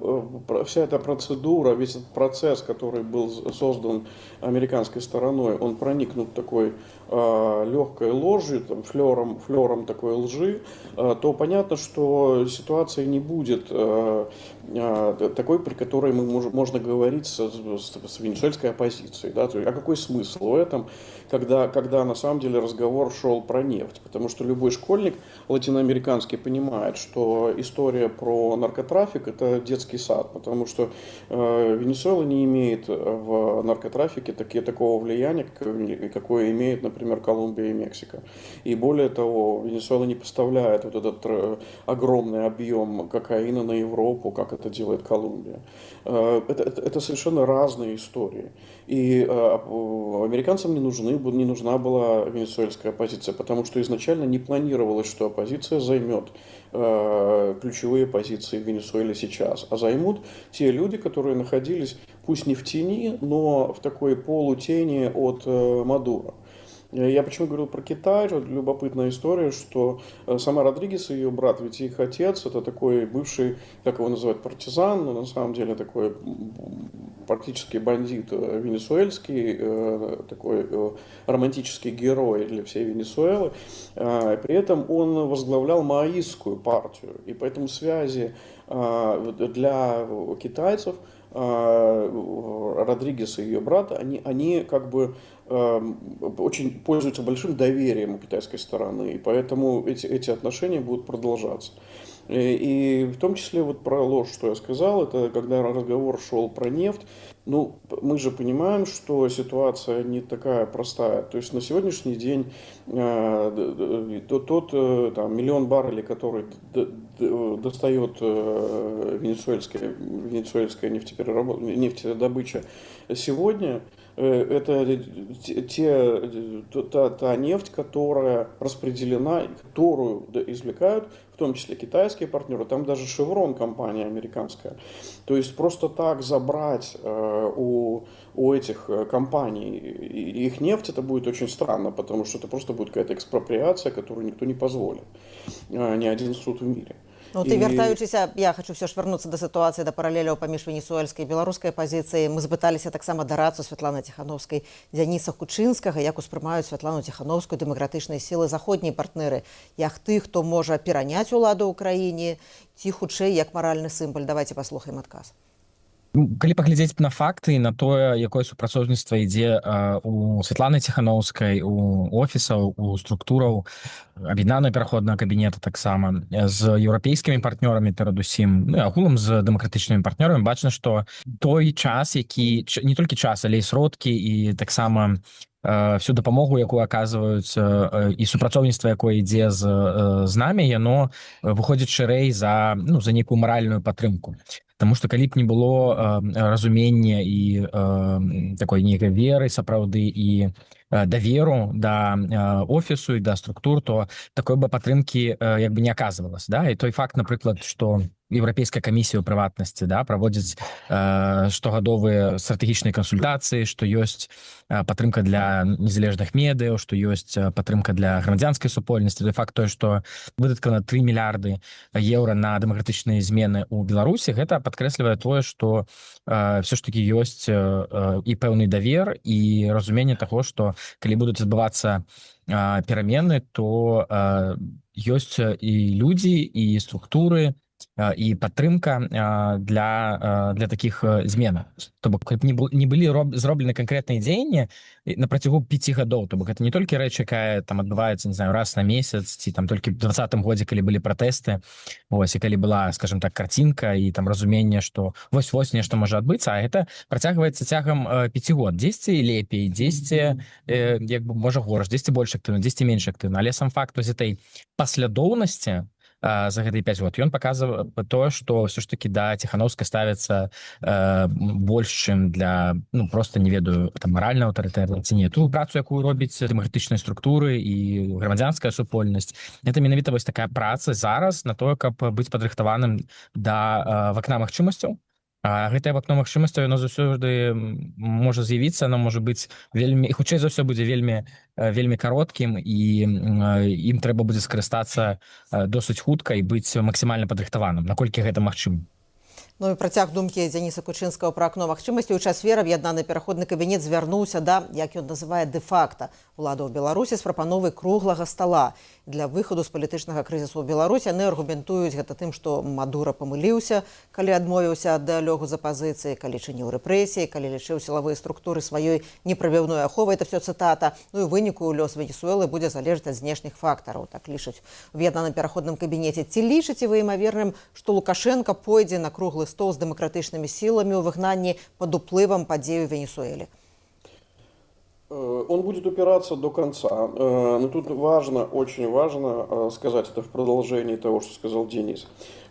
вся эта процедура, весь этот процесс, который был создан американской стороной, он проникнут такой легкой ложью, там, флером такой лжи, то понятно, что ситуация не будет такой, при которой можно говорить с венесуэльской оппозицией. Да? А какой смысл в этом, когда на самом деле разговор шел про нефть? Потому что любой школьник латиноамериканский понимает, что история про наркотрафик – это детский сад, потому что Венесуэла не имеет в наркотрафике такого влияния, какое имеет, например, Колумбия и Мексика. И более того, Венесуэла не поставляет вот этот огромный объем кокаина на Европу, как это делает Колумбия. Это совершенно разные истории. И американцам не нужна была венесуэльская оппозиция, потому что изначально не планировалось, что оппозиция займет ключевые позиции в Венесуэле сейчас, а займут те люди, которые находились, пусть не в тени, но в такой полутени от Мадуро. Я почему говорил про Китай, любопытная история, что сама Родригес и ее брат, ведь их отец, это такой бывший, как его называют, партизан, но на самом деле такой практически бандит венесуэльский, такой романтический герой для всей Венесуэлы. При этом он возглавлял маоистскую партию, и поэтому связи для китайцев Родригес и ее брата, они как бы очень пользуются большим доверием у китайской стороны, и поэтому эти отношения будут продолжаться. И в том числе вот про ложь, что я сказал, это когда разговор шел про нефть. Ну, мы же понимаем, что ситуация не такая простая. То есть на сегодняшний день тот там, 1 миллион баррелей, который достает венесуэльская нефтедобыча сегодня, это та нефть, которая распределена, которую извлекают, в том числе китайские партнеры, там даже Chevron компания американская. То есть просто так забрать у этих компаний их нефть, это будет очень странно, потому что это просто будет какая-то экспроприация, которую никто не позволит, ни один суд в мире. Ну, ты вяртаючыся, я хочу все ж вярнуцца да сітуацыі, да паралеляў паміж венесуэльскай і беларускай пазіцыяй. Мы запыталіся таксама дарацца Святланы Ціхановскай, Дзяніса Кучынскага, як успрымаюць Святлану Ціхановскую дэмакратычныя сілы заходнія партнеры, як тых, хто можа пераняць уладу ў краіне, ці хутчэй як маральны сімвал. Давайте паслухаем адказ. Калі паглядзець на факты, на тое, якое супрацоўніцтва ідзе у Святланы Ціхановскай, у офісаў, у структураў аб'яднанага пераходнага кабінета таксама, з еўрапейскімі партнёрамі перадусім, ну і агулам з дэмакратычнымі партнёрамі, бачна, што той час, які не толькі час, але і сродкі і таксама всю дапамогу, якую аказваюць і супрацоўніцтва, якое ідзе з намі, яно выходзіць шырэй за нейкую маральную падтрымку. Таму што калі б не было разумення і такой нейкай веры сапраўды і даверу да офісу і да структур, то такой бы падтрымкі як бы не аказвалася, да? І той факт, напрыклад, што Еўрапейская камісія ў прыватнасці, да, праводзіць штогадовыя стратэгічныя кансультацыі, што ёсць падтрымка для незалежных медыяў, што ёсць падтрымка для грамадзянскай супольнасці. Той факт той, што выдаткана 3 мільярды еўра на дэмакратычныя змены ў Беларусі, гэта падкрэслівае тое, што все ж таки ёсць і пэўны давер і разуменне таго, што калі будуць адбывацца перамены, то ёсць і людзі, і структуры, і падтрымка для такіх зменаў. То бок каб не былі зроблены канкрэтныя дзеянні на працягу 5 гадоў, то бок гэта не толькі рэч, якая там адбываецца, не знаю, раз на месяц, ці там толькі ў 2020 годзе, калі былі пратэсты, вось, і калі была, скажем так, карцінка і там разуменне, што вось-вось нешта можа адбыцца, а гэта працягваецца цягам 5 год. Дзесьці лепей, дзесьці як бы можа горш, дзесьці больш актыўна, дзесьці менш актыўна, але сам факт вось этой паслядоўнасці за гэтыя 5 год ён паказвае тое, што ўсё ж такі да Ціханаўскай ставіцца больш, чым для, ну, просто не ведаю, там маральна аўтарытэрна ці не. Ту працу, якую робіць дэмакратычныя структуры і грамадзянская супольнасць, гэта менавіта вось такая праца зараз на тое, каб быць падрыхтаваным да вакна магчымасцяў. Гэтае вакно магчымасцяў, яно заўсёды можа з'явіцца, оно можа быць вельмі, хутчэй за ўсё будзе вельмі кароткім, і ім трэба будзе скарыстацца досыць хутка і быць максімальна падрыхтаваным, наколькі гэта магчыма. Ну і працяг думкі Дзяніса Кучынскага пра акно магчымасцей. У чацвер аб'яднаны пераходны кабінет звярнуўся да, як ён называе, дэ-факта уладаў Беларусі з прапановай круглага стала. Для выхаду з палітычнага крызісу ў Беларусі яны аргументуюць гэта тым, што Мадура памыліўся, калі адмовіўся ад дыялогу з апазіцыяй, калі чыніў рэпрэсіі, калі лічыў сілавыя структуры сваёй непрабіўной аховай. Это все цытата. Ну і выніку лёс Венесуэлы будзе залежаць ад знешніх фактараў, так лічаць у аб'яднаным пераходным кабінеце. Ці лічыце вы імаверным, што Лукашенко пойдзе на круглы стол з дэмакратычнымі сіламі ў выгнанні пад уплывам падзей у Венесуэле? Он будет упираться до конца. Но тут важно, очень важно сказать это в продолжении того, что сказал Денис.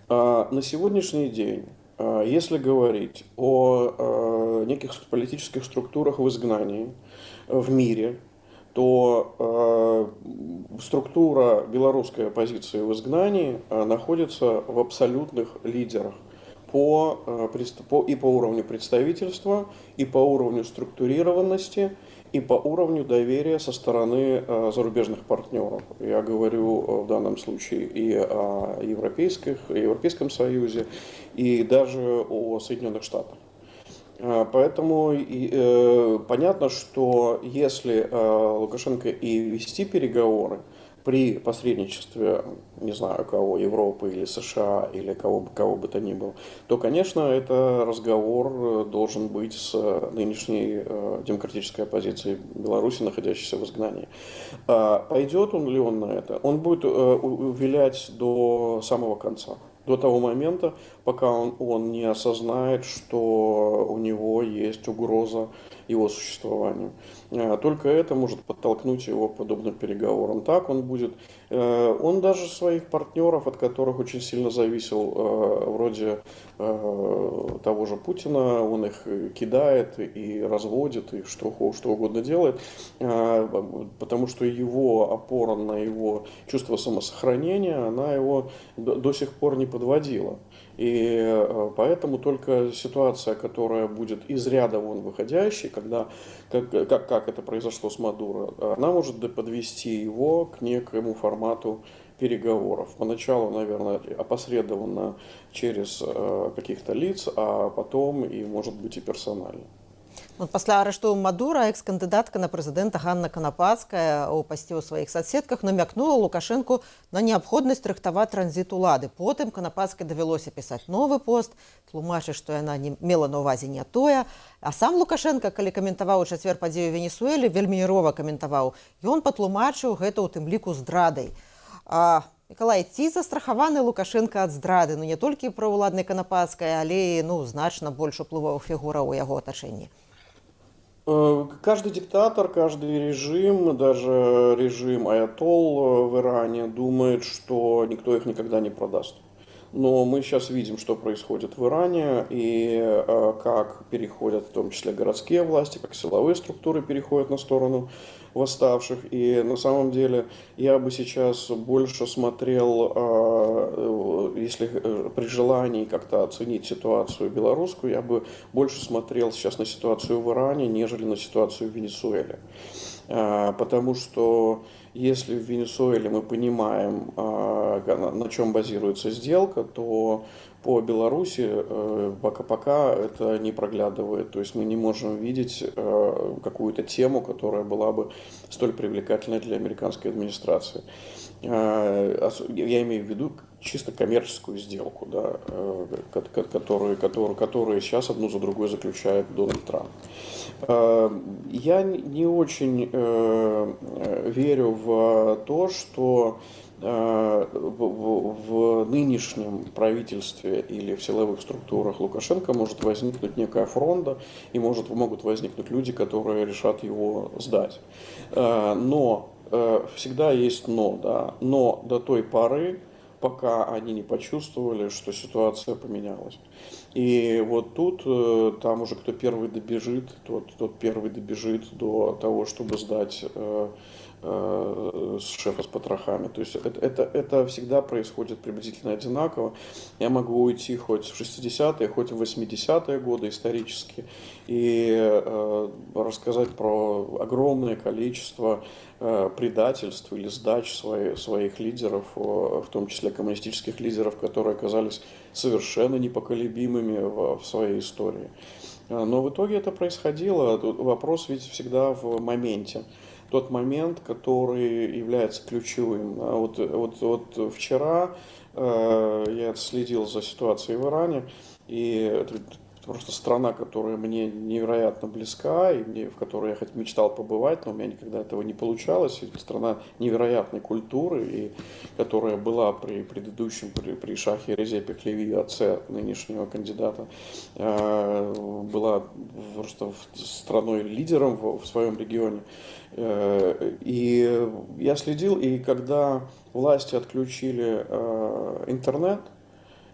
На сегодняшний день, если говорить о неких политических структурах в изгнании в мире, то структура белорусской оппозиции в изгнании находится в абсолютных лидерах и по уровню представительства, и по уровню структурированности, и по уровню доверия со стороны зарубежных партнеров. Я говорю в данном случае и о Европейском Союзе, и даже о Соединенных Штатах. Поэтому понятно, что если Лукашенко и вести переговоры при посредничестве, не знаю кого, Европы или США, или кого бы то ни было, то, конечно, это разговор должен быть с нынешней демократической оппозицией Беларуси, находящейся в изгнании. Пойдет ли он на это? Он будет вилять до самого конца. До того момента, пока он не осознает, что у него есть угроза его существованию. Только это может подтолкнуть его к подобным переговорам. Так он будет... Он даже своих партнеров, от которых очень сильно зависел, вроде того же Путина, он их кидает и разводит, и что угодно делает, потому что его опора на его чувство самосохранения, она его до сих пор не подводила. И поэтому только ситуация, которая будет из ряда вон выходящей, когда, как это произошло с Мадуро, она может подвести его к некоему формату переговоров. Поначалу, наверное, опосредованно через каких-то лиц, а потом и, может быть, и персонально. Вот пасля арышту Мадура экс-кандыдатка на прэзідэнта Ганна Канапацкая у пасці ў сваіх соцсетках намякнула Лукашэнку на неабходнасць рыхтаваць транзіт улады. Потым Канапацкай давялося пісаць новы пост, тлумачыць, што яна не мела на ўвазе не тое. А сам Лукашенко, калі каментаваў у чацвер падзею ў Венесуэле, вельмі нервова каментаваў. Ён патлумачыў гэта ў тым ліку здрадай. Мікалай, ці застрахаваны Лукашенко ад здрады? Ну не толькі пра ўладнай Канапацкай, але і значна больш уплывовых фігураў у яго атачэнні. Каждый диктатор, каждый режим, даже режим аятолл в Иране думает, что никто их никогда не продаст. Но мы сейчас видим, что происходит в Иране, и как переходят в том числе городские власти, как силовые структуры переходят на сторону восставших. И на самом деле я бы сейчас больше смотрел, если при желании как-то оценить ситуацию белорусскую, я бы больше смотрел сейчас на ситуацию в Иране, нежели на ситуацию в Венесуэле. Потому что если в Венесуэле мы понимаем, на чем базируется сделка, то по Беларуси пока это не проглядывает. То есть мы не можем видеть какую-то тему, которая была бы столь привлекательной для американской администрации. Я имею в виду чисто коммерческую сделку, да, которую сейчас одну за другой заключает Дональд Трамп. Я не очень верю в то, что в нынешнем правительстве или в силовых структурах Лукашенко может возникнуть некая фронта и могут возникнуть люди, которые решат его сдать. Но всегда есть но, да, но до той поры, пока они не почувствовали, что ситуация поменялась. И вот тут, там уже кто первый добежит, тот первый добежит до того, чтобы сдать шефа с потрохами. То есть это всегда происходит приблизительно одинаково. Я могу уйти хоть в 60-е, хоть в 80-е годы исторически и рассказать про огромное количество предательств или сдач своих лидеров, в том числе коммунистических лидеров, которые оказались совершенно непоколебимыми в своей истории. Но в итоге это происходило. Вопрос ведь всегда в моменте. Тот момент, который является ключевым. Вот вчера я следил за ситуацией в Иране, и это просто страна, которая мне невероятно близка, и в которой я хоть мечтал побывать, но у меня никогда этого не получалось. Это страна невероятной культуры, и которая была при предыдущем, при шахе Резе Пехлеви, отце нынешнего кандидата, была просто страной-лидером в своем регионе. И я следил, и когда власти отключили интернет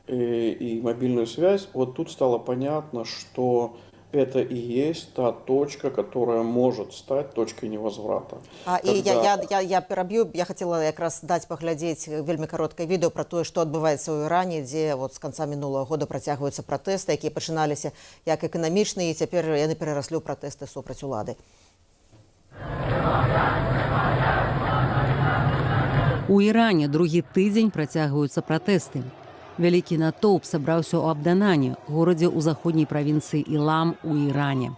и мобильную связь, вот тут стало понятно, что это и есть та точка, которая может стать точкой невозврата. Я пераб'ю, я хотела якраз даць паглядзець вельмі кароткае відэо пра тое, што адбываецца ў Іране, дзе вот з канца мінулага года працягваюцца пратэсты, якія пачыналіся як эканамічныя, і цяпер яны перараслі ў пратэсты супраць улады. У Іране другі тыдзень працягваюцца пратэсты. Вялікі натоўп сабраўся ў Абданане, горадзе ў заходняй правінцыі Ілам у Іране.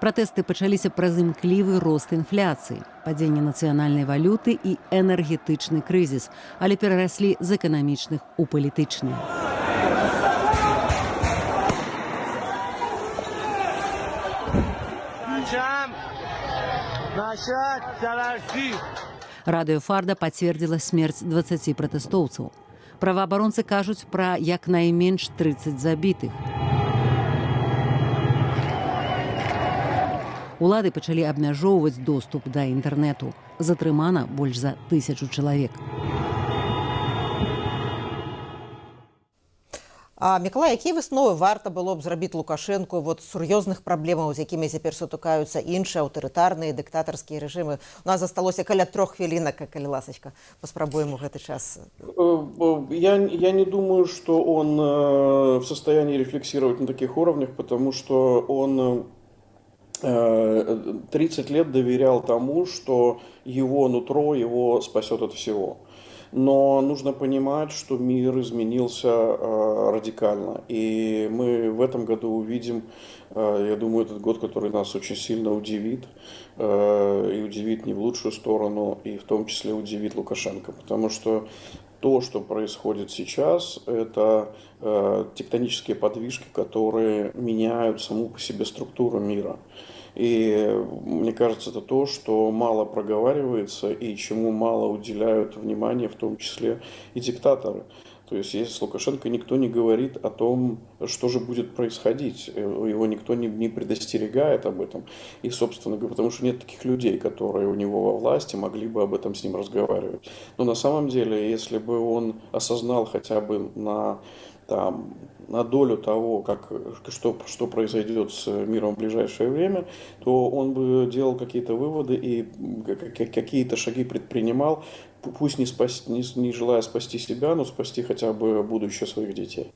Пратэсты пачаліся праз імклівы рост інфляцыі, падзенне нацыянальнай валюты і энергетычны крызіс, але перараслі з эканамічных у палітычныя. Радыё Фарда пацвердзіла смерць 20 пратэстоўцаў. Праваабаронцы кажуць пра як найменш 30 забітых. Улады пачалі абмяжоўваць доступ да інтэрнэту. Затрымана больш за 1000 чалавек. Мікалай, якія высновы варта было б зрабіць Лукашэнку вот сур'ёзных праблемаў, з якімі цяпер сутыкаюцца іншыя аўтарытарныя дыктатарскія рэжымы? У нас засталося каля 3 хвілінак, калі ласачка, паспрабуем у гэты час. Я не думаю, что он в состоянии рефлексировать на таких уровнях, потому что он 30 лет доверял тому, что его нутро его спасет от всего. Но нужно понимать, что мир изменился радикально. И мы в этом году увидим, я думаю, этот год, который нас очень сильно удивит. И удивит не в лучшую сторону, и в том числе удивит Лукашенко. Потому что то, что происходит сейчас, это тектонические подвижки, которые меняют саму по себе структуру мира. И мне кажется, это то, что мало проговаривается и чему мало уделяют внимания, в том числе и диктаторы. То есть если с Лукашенко никто не говорит о том, что же будет происходить, его никто не предостерегает об этом. И, собственно говоря, потому что нет таких людей, которые у него во власти могли бы об этом с ним разговаривать. Но на самом деле, если бы он осознал хотя бы на долю того, что произойдет с миром в ближайшее время, то он бы делал какие-то выводы и какие-то шаги предпринимал, пусть не желая спасти себя, но спасти хотя бы будущее своих детей.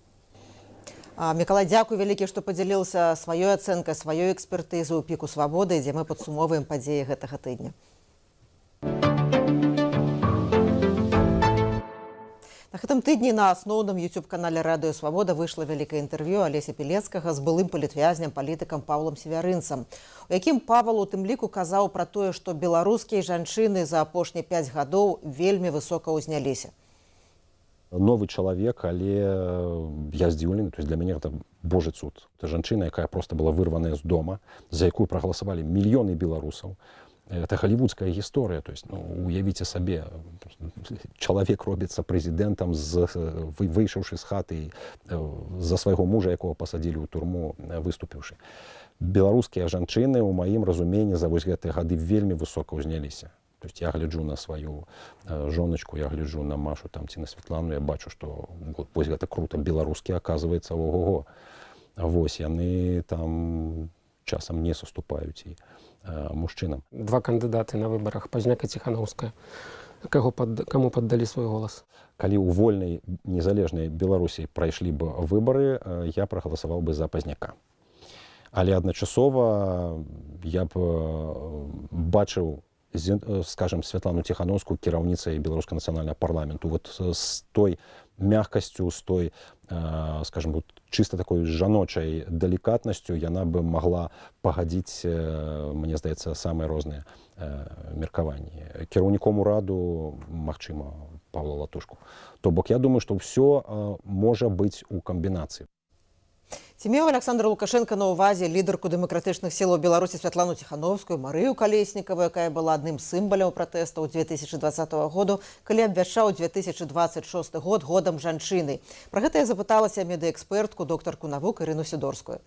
Миколай, дзякуй вялікі, што падзяліўся сваёй ацэнкай, сваёй экспертызы ў піку свабоды, дзе мы падсумоўваем падзеі гэтага тыдня. На гэтым тыдні на асноўным YouTube-канале «Радыё Свабода» выйшла вялікае інтэрв'ю Алеся Пілецкага з былым палітвязням, палітыкам Паўлам Севярынцам, у якім Павал у тым ліку казаў пра тое, што беларускія жанчыны за апошнія 5 гадоў вельмі высока ўзняліся. Новы чалавек, але я здзіўлены, то есть для мяне гэта божы цуд. Это жанчына, якая проста была вырваная з дома, за якую прагаласавалі мільёны беларусаў. Это голливудская гісторыя, то есть, уявіце сабе, чалавек робіцца прэзідэнтам, выйшаўшы з хаты за свайго мужа, якога пасадзілі ў турму, выступіўшы. Беларускія жанчыны, у маім разуменні, за вось гэтыя гады вельмі высока ўзняліся. То есть я гляджу на сваю жоночку, я гляджу на Машу там, ці на Светлану, я бачу, што вось гэта круто, беларускія, аказваецца, ого-го. Вось, яны там часам не саступаюць і мужчынам. Два кандыдаты на выбарах, Пазняк і Ціханаўская. Каму паддалі свой голас? Калі ў вольнай, незалежнай Беларусі прайшлі б выбары, я прагаласаваў бы за Пазняка. Але адначасова я б бачыў, скажем, Святлану Ціханаўскую кіраўніцай беларускага нацыянальнага парламенту. Вот з той мягкасцю, з той, скажем, вот чисто такой жаночай далікатнасцю яна бы могла пагадзіць, мне здаецца, самыя розныя меркаванні. Кіраўніком ураду, магчыма, Павла Латушку. То бок я думаю, што ўсё можа быць у камбінацыі. Ці меў Александр Лукашенко на ўвазе лідарку дэмакратычных сілаў Беларусі Святлану Ціханаўскую, Марыю Калеснікаву, якая была адным з сімваляў пратэстаў 2020 году, калі абвяшчаў 2026 год годам жанчыны. Пра гэта я запыталася медыэкспертку, доктарку навук Ірыну Сідорскую.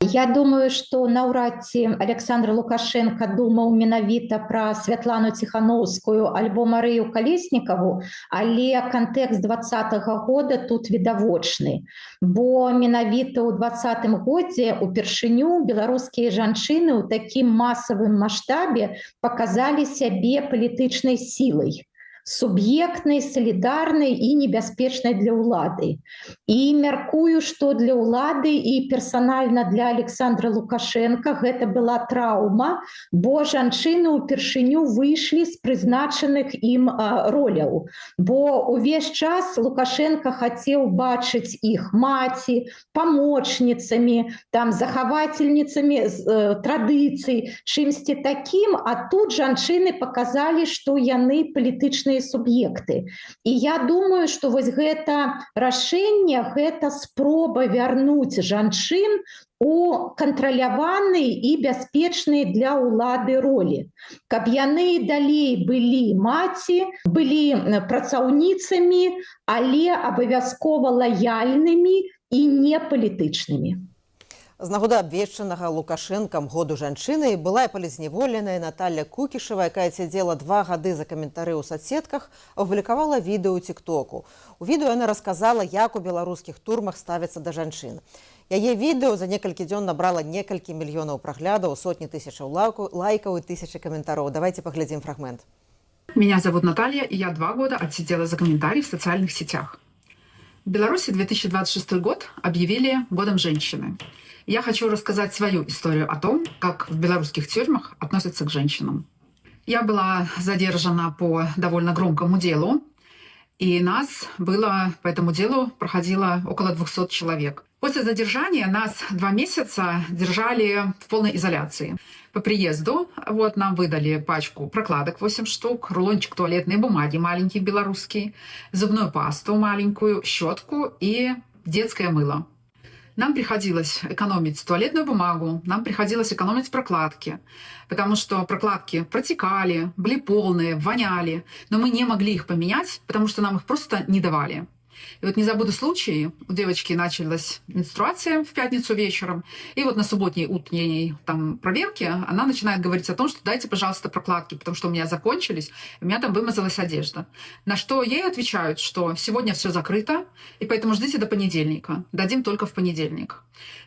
Я думаю, што наўрад ці Александр Лукашенко думаў менавіта пра Святлану Ціханаўскую альбо Марыю Калеснікаву, але кантэкст 2020 года тут відавочны. Бо менавіта ў 2020 годзе упершыню беларускія жанчыны ў такім масавым маштабе паказалі сябе палітычнай сілай, суб'ектнай, салідарнай і небяспечнай для ўлады. І мяркую, што для ўлады і персанальна для Александра Лукашенка гэта была траўма, бо жанчыны ўпершыню выйшлі з прызначаных ім роляў. Бо ўвесь час Лукашенко хацеў бачыць іх маці, памочніцамі, там, захавательніцамі традыцый, чымсьці такім, а тут жанчыны паказалі, што яны палітычныя суб'екты. І я думаю, што вось гэта рашэнне, гэта спроба вярнуць жанчын у кантраляваныя і бяспечныя для ўлады ролі. Каб яны далей былі маці, былі працаўніцамі, але абавязкова лаяльнымі і не палітычнымі. З нагоды абвешчанага Лукашэнкам году жанчыны была і палізняволеная Наталья Кукішева, якая сядзела 2 гады за каментары ў соцсетках, апублікавала відэо ў тик-току. У відэо яна расказала, як у беларускіх турмах ставяцца да жанчын. Яе відэо за некалькі дзён набрала некалькі мільёнаў праглядаў, сотні тысячаў лайкаў і тысячы каментароў. Давайте поглядим фрагмент. Меня зовут Наталья, и я 2 года отсидела за комментарии в социальных сетях. В Беларуси 2026 год объявили годом женщины. Я хочу рассказать свою историю о том, как в белорусских тюрьмах относятся к женщинам. Я была задержана по довольно громкому делу, и нас было по этому делу проходило около 200 человек. После задержания нас 2 месяца держали в полной изоляции. По приезду нам выдали пачку прокладок 8 штук, рулончик туалетной бумаги маленький белорусский, зубную пасту маленькую, щетку и детское мыло. Нам приходилось экономить туалетную бумагу, нам приходилось экономить прокладки, потому что прокладки протекали, были полные, воняли, но мы не могли их поменять, потому что нам их просто не давали. И вот не забуду случай, у девочки началась менструация в пятницу вечером, и вот на субботней утренней там проверке она начинает говорить о том, что дайте, пожалуйста, прокладки, потому что у меня закончились, и у меня там вымазалась одежда. На что ей отвечают, что сегодня все закрыто, и поэтому ждите до понедельника, дадим только в понедельник.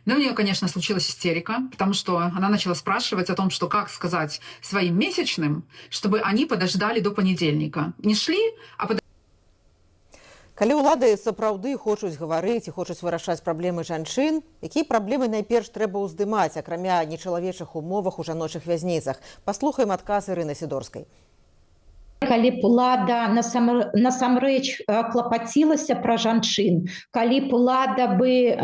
Но у нее, конечно, случилась истерика, потому что она начала спрашивать о том, что как сказать своим месячным, чтобы они подождали до понедельника. Не шли, а подождали. Калі ўлады сапраўды хочуць гаварыць і хочуць вырашаць праблемы жанчын, якія праблемы найперш трэба ўздымаць, акрамя нечалавечых умовах у жаночых вязніцах? Паслухаем адказ Ірыны Сідорскай. Калі б улада насамрэч клапацілася пра жанчын, калі б улада бы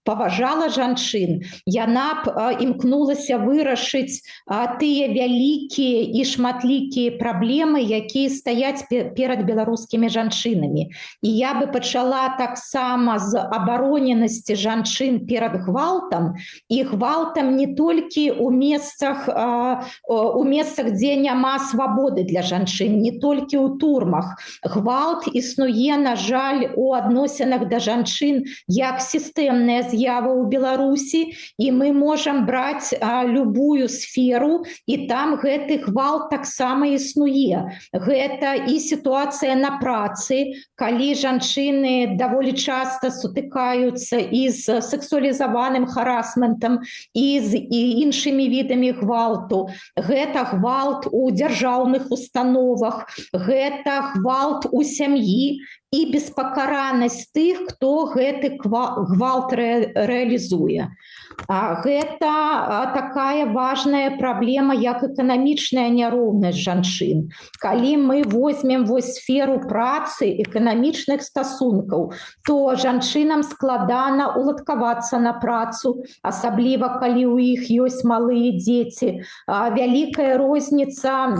паважала жанчын, яна б імкнулася вырашыць тыя вялікія і шматлікія праблемы, якія стаяць перад беларускімі жанчынамі. І я бы пачала таксама з абароненасці жанчын перад гвалтам, і гвалтам не толькі у месцах, дзе няма свабоды для жанчын, не толькі ў турмах. Гвалт існуе, на жаль, у адносінах да жанчын як сістэмная з'ява ў Беларусі, і мы можам браць любую сферу, і там гэты гвалт таксама існуе. Гэта і сітуацыя на працы, калі жанчыны даволі часта сутыкаюцца і з сексуалізаваным харасментам, і з іншымі відамі гвалту. Гэта гвалт у дзяржаўных установах, гэта гвалт у сям'і, і беспакаранасць тых, хто гэты гвалт рэалізуе. Гэта такая важная праблема, як эканамічная няроўнасць жанчын. Калі мы возьмем сферу працы, эканамічных стасункаў, то жанчынам складана уладкавацца на працу, асабліва калі ў іх ёсць малыя дзеці. Вялікая розніца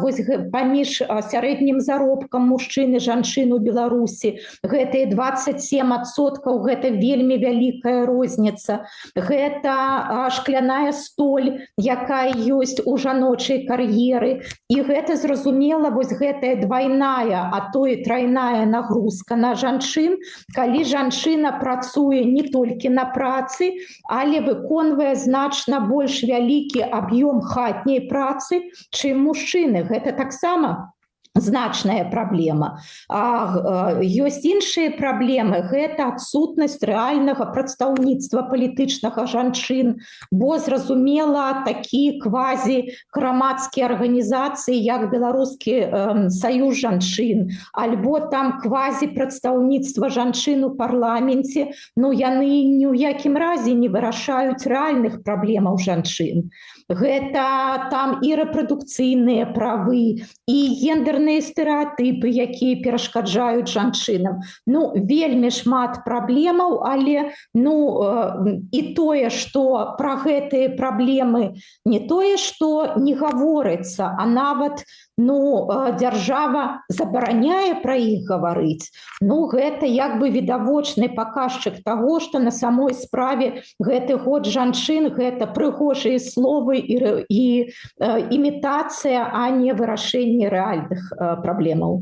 паміж сярэднім заробкам мужчын і жанчын у Беларусі. Гэтыя 27%, гэта вельмі вялікая розніца. Гэта шкляная столь, якая ёсць у жаночай кар'еры. І гэта, зразумела, гэтая двайная, а то і трайная нагрузка на жанчын, калі жанчына працуе не толькі на працы, але выконвае значна больш вялікі аб'ём хатняй працы, чым мужчыны. Гэта таксама значная праблема. Ёсць іншыя праблемы, гэта адсутнасць рэальнага прадстаўніцтва палітычнага жанчын, бо, зразумела, такі квазі-грамадскія арганізацыі, як Беларускі саюз жанчын, альбо там квазі-прадстаўніцтва жанчын у парламенце, яны ні ў якім разе не вырашаюць рэальных праблемаў жанчын. Гэта там і рэпрадукцыйныя правы, і гендерныя стэрэатыпы, якія перашкаджаюць жанчынам. Вельмі шмат праблемаў, але і тое, што пра гэтыя праблемы не тое, што не гаворыцца, а нават дзяржава забараняе пра іх гаварыць. Гэта як бы відавочны паказчык таго, што на самой справе гэты год жанчын – гэта прыгожыя словы і імітацыя, а не вырашэнне рэальных праблемаў.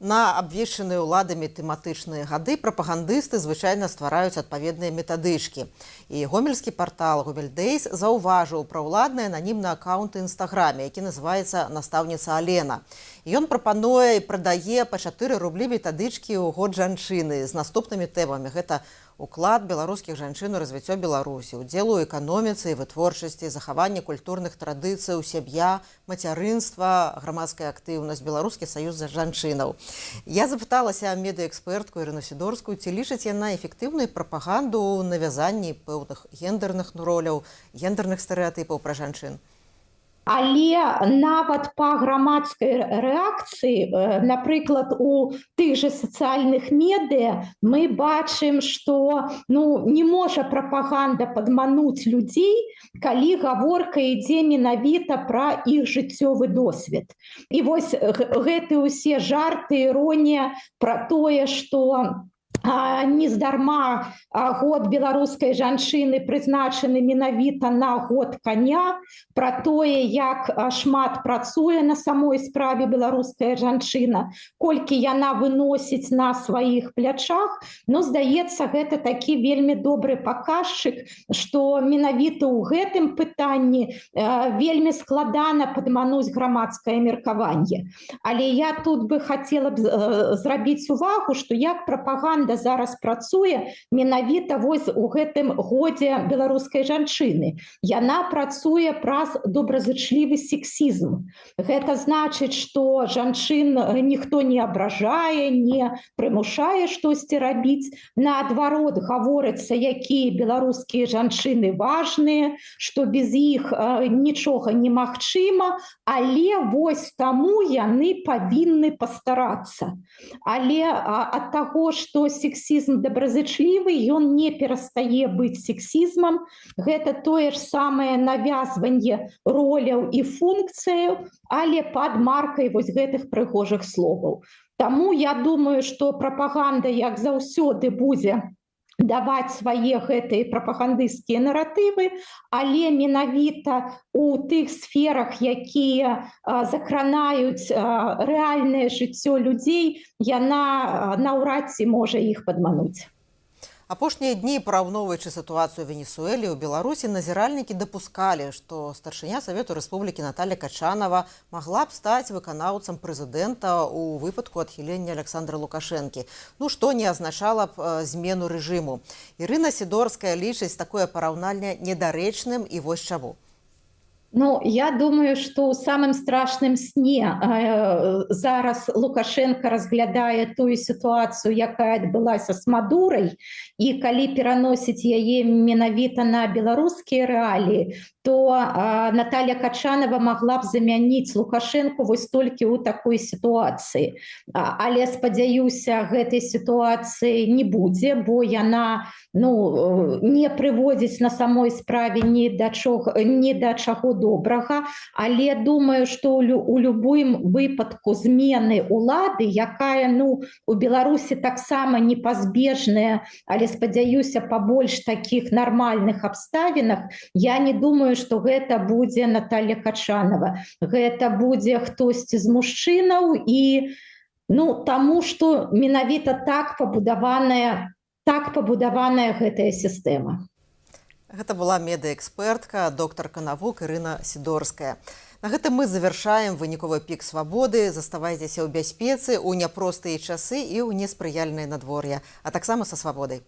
На абвешчаныя ўладамі тэматычныя гады прапагандысты звычайна ствараюць адпаведныя метадычкі. І гомельскі партал «Гомельдейс» заўважыў пра ўладны ананімны аккаунт у інстаграме, які называецца «Настаўніца Алена». Ён прапануе і прадае па 4 рублі метадычкі ў год жанчыны з наступнымі тэмамі. Гэта уклад беларускіх жанчын у развіццё Беларусі, удзел у эканоміцы і вытворчасці, захаванне культурных традыцыяў, сям'я, мацярынства, грамадская актыўнасць, Беларускі саюз жанчынаў. Я запыталася медыаэкспертку Ірыну Сідорскую, ці лічыць яна эфектыўнай прапаганду ў навязанні пэўных гендерных роляў, гендерных стэрэатыпаў пра жанчын. Але нават па грамадскай рэакцыі, напрыклад, у тых жа сацыяльных медыа мы бачым, што не можа прапаганда падмануць людзей, калі гаворка ідзе менавіта пра іх жыццёвы досвед. І гэтыя ўсе жарты, іронія пра тое, што нездарма год беларускай жанчыны прызначаны менавіта на год коня, пра тое, як шмат працуе на самой справе беларуская жанчына, колькі яна выносіць на сваіх плячах. Ну, здаецца, гэта такі вельмі добры паказчык, што менавіта ў гэтым пытанні вельмі складана падмануць грамадскае меркаванне. Але я тут бы хацела б зрабіць увагу, што як прапаганда зараз працуе менавіта вось у гэтым годзе беларускай жанчыны. Яна працуе праз добразычлівы сексізм. Гэта значыць, што жанчын ніхто не абражае, не прымушае штосьці рабіць. Наадварот, гаворыцца, якія беларускія жанчыны важныя, што без іх нічога немагчыма, але вось таму яны павінны пастарацца. Але ад таго, што сексізм добразычлівы, ён не перастае быць сексізмам. Гэта тое ж самае навязванне роляў і функцыяў, але пад маркай вось гэтых прыгожых словаў. Таму я думаю, што прапаганда, як заўсёды, будзе даваць свае гэтыя прапагандысцкія наратывы, але менавіта у тых сферах, якія закранаюць рэальнае жыццё людзей, яна наўрад ці можа іх падмануць. Апошнія дні, параўноўваючы сітуацыю ў Венесуэле, у Беларусі назіральнікі дапускалі, што старшыня Савету Рэспублікі Наталья Качанова магла б стаць выканаўцам прэзідэнта ў выпадку адхілення Александра Лукашэнкі, што не азначала б змену рэжыму. Ірына Сідорская лічыць такое параўнанне недарэчным, і вось чаму. Ну, я думаю, што ў самым страшным сне зараз Лукашенко разглядае тую сітуацыю, якая адбылася з Мадурай, і калі пераносіць яе менавіта на беларускія рэаліі, то Наталья Качанова магла б замяніць Лукашенко вось толькі ў такой сітуацыі. Але, спадзяюся, гэтай сітуацыі не будзе, бо яна не прыводзіць на самой справе ні да чаго добрага, але думаю, што у любым выпадку змены ўлады, якая у Беларусі таксама непазбежная, але, спадзяюся, па больш такіх нармальных абставінах, я не думаю, што гэта будзе Наталья Качанова. Гэта будзе хтосьці з мужчынаў, і таму, што менавіта так пабудаваная гэтая сістэма. Гэта была медыэкспертка, доктарка навук Ірына Сідорская. На гэтым мы завяршаем выніковы пік свабоды. Заставайцеся ў бяспецы, у няпростыя часы і ў неспрыяльнае надвор'е, а таксама са свабодай.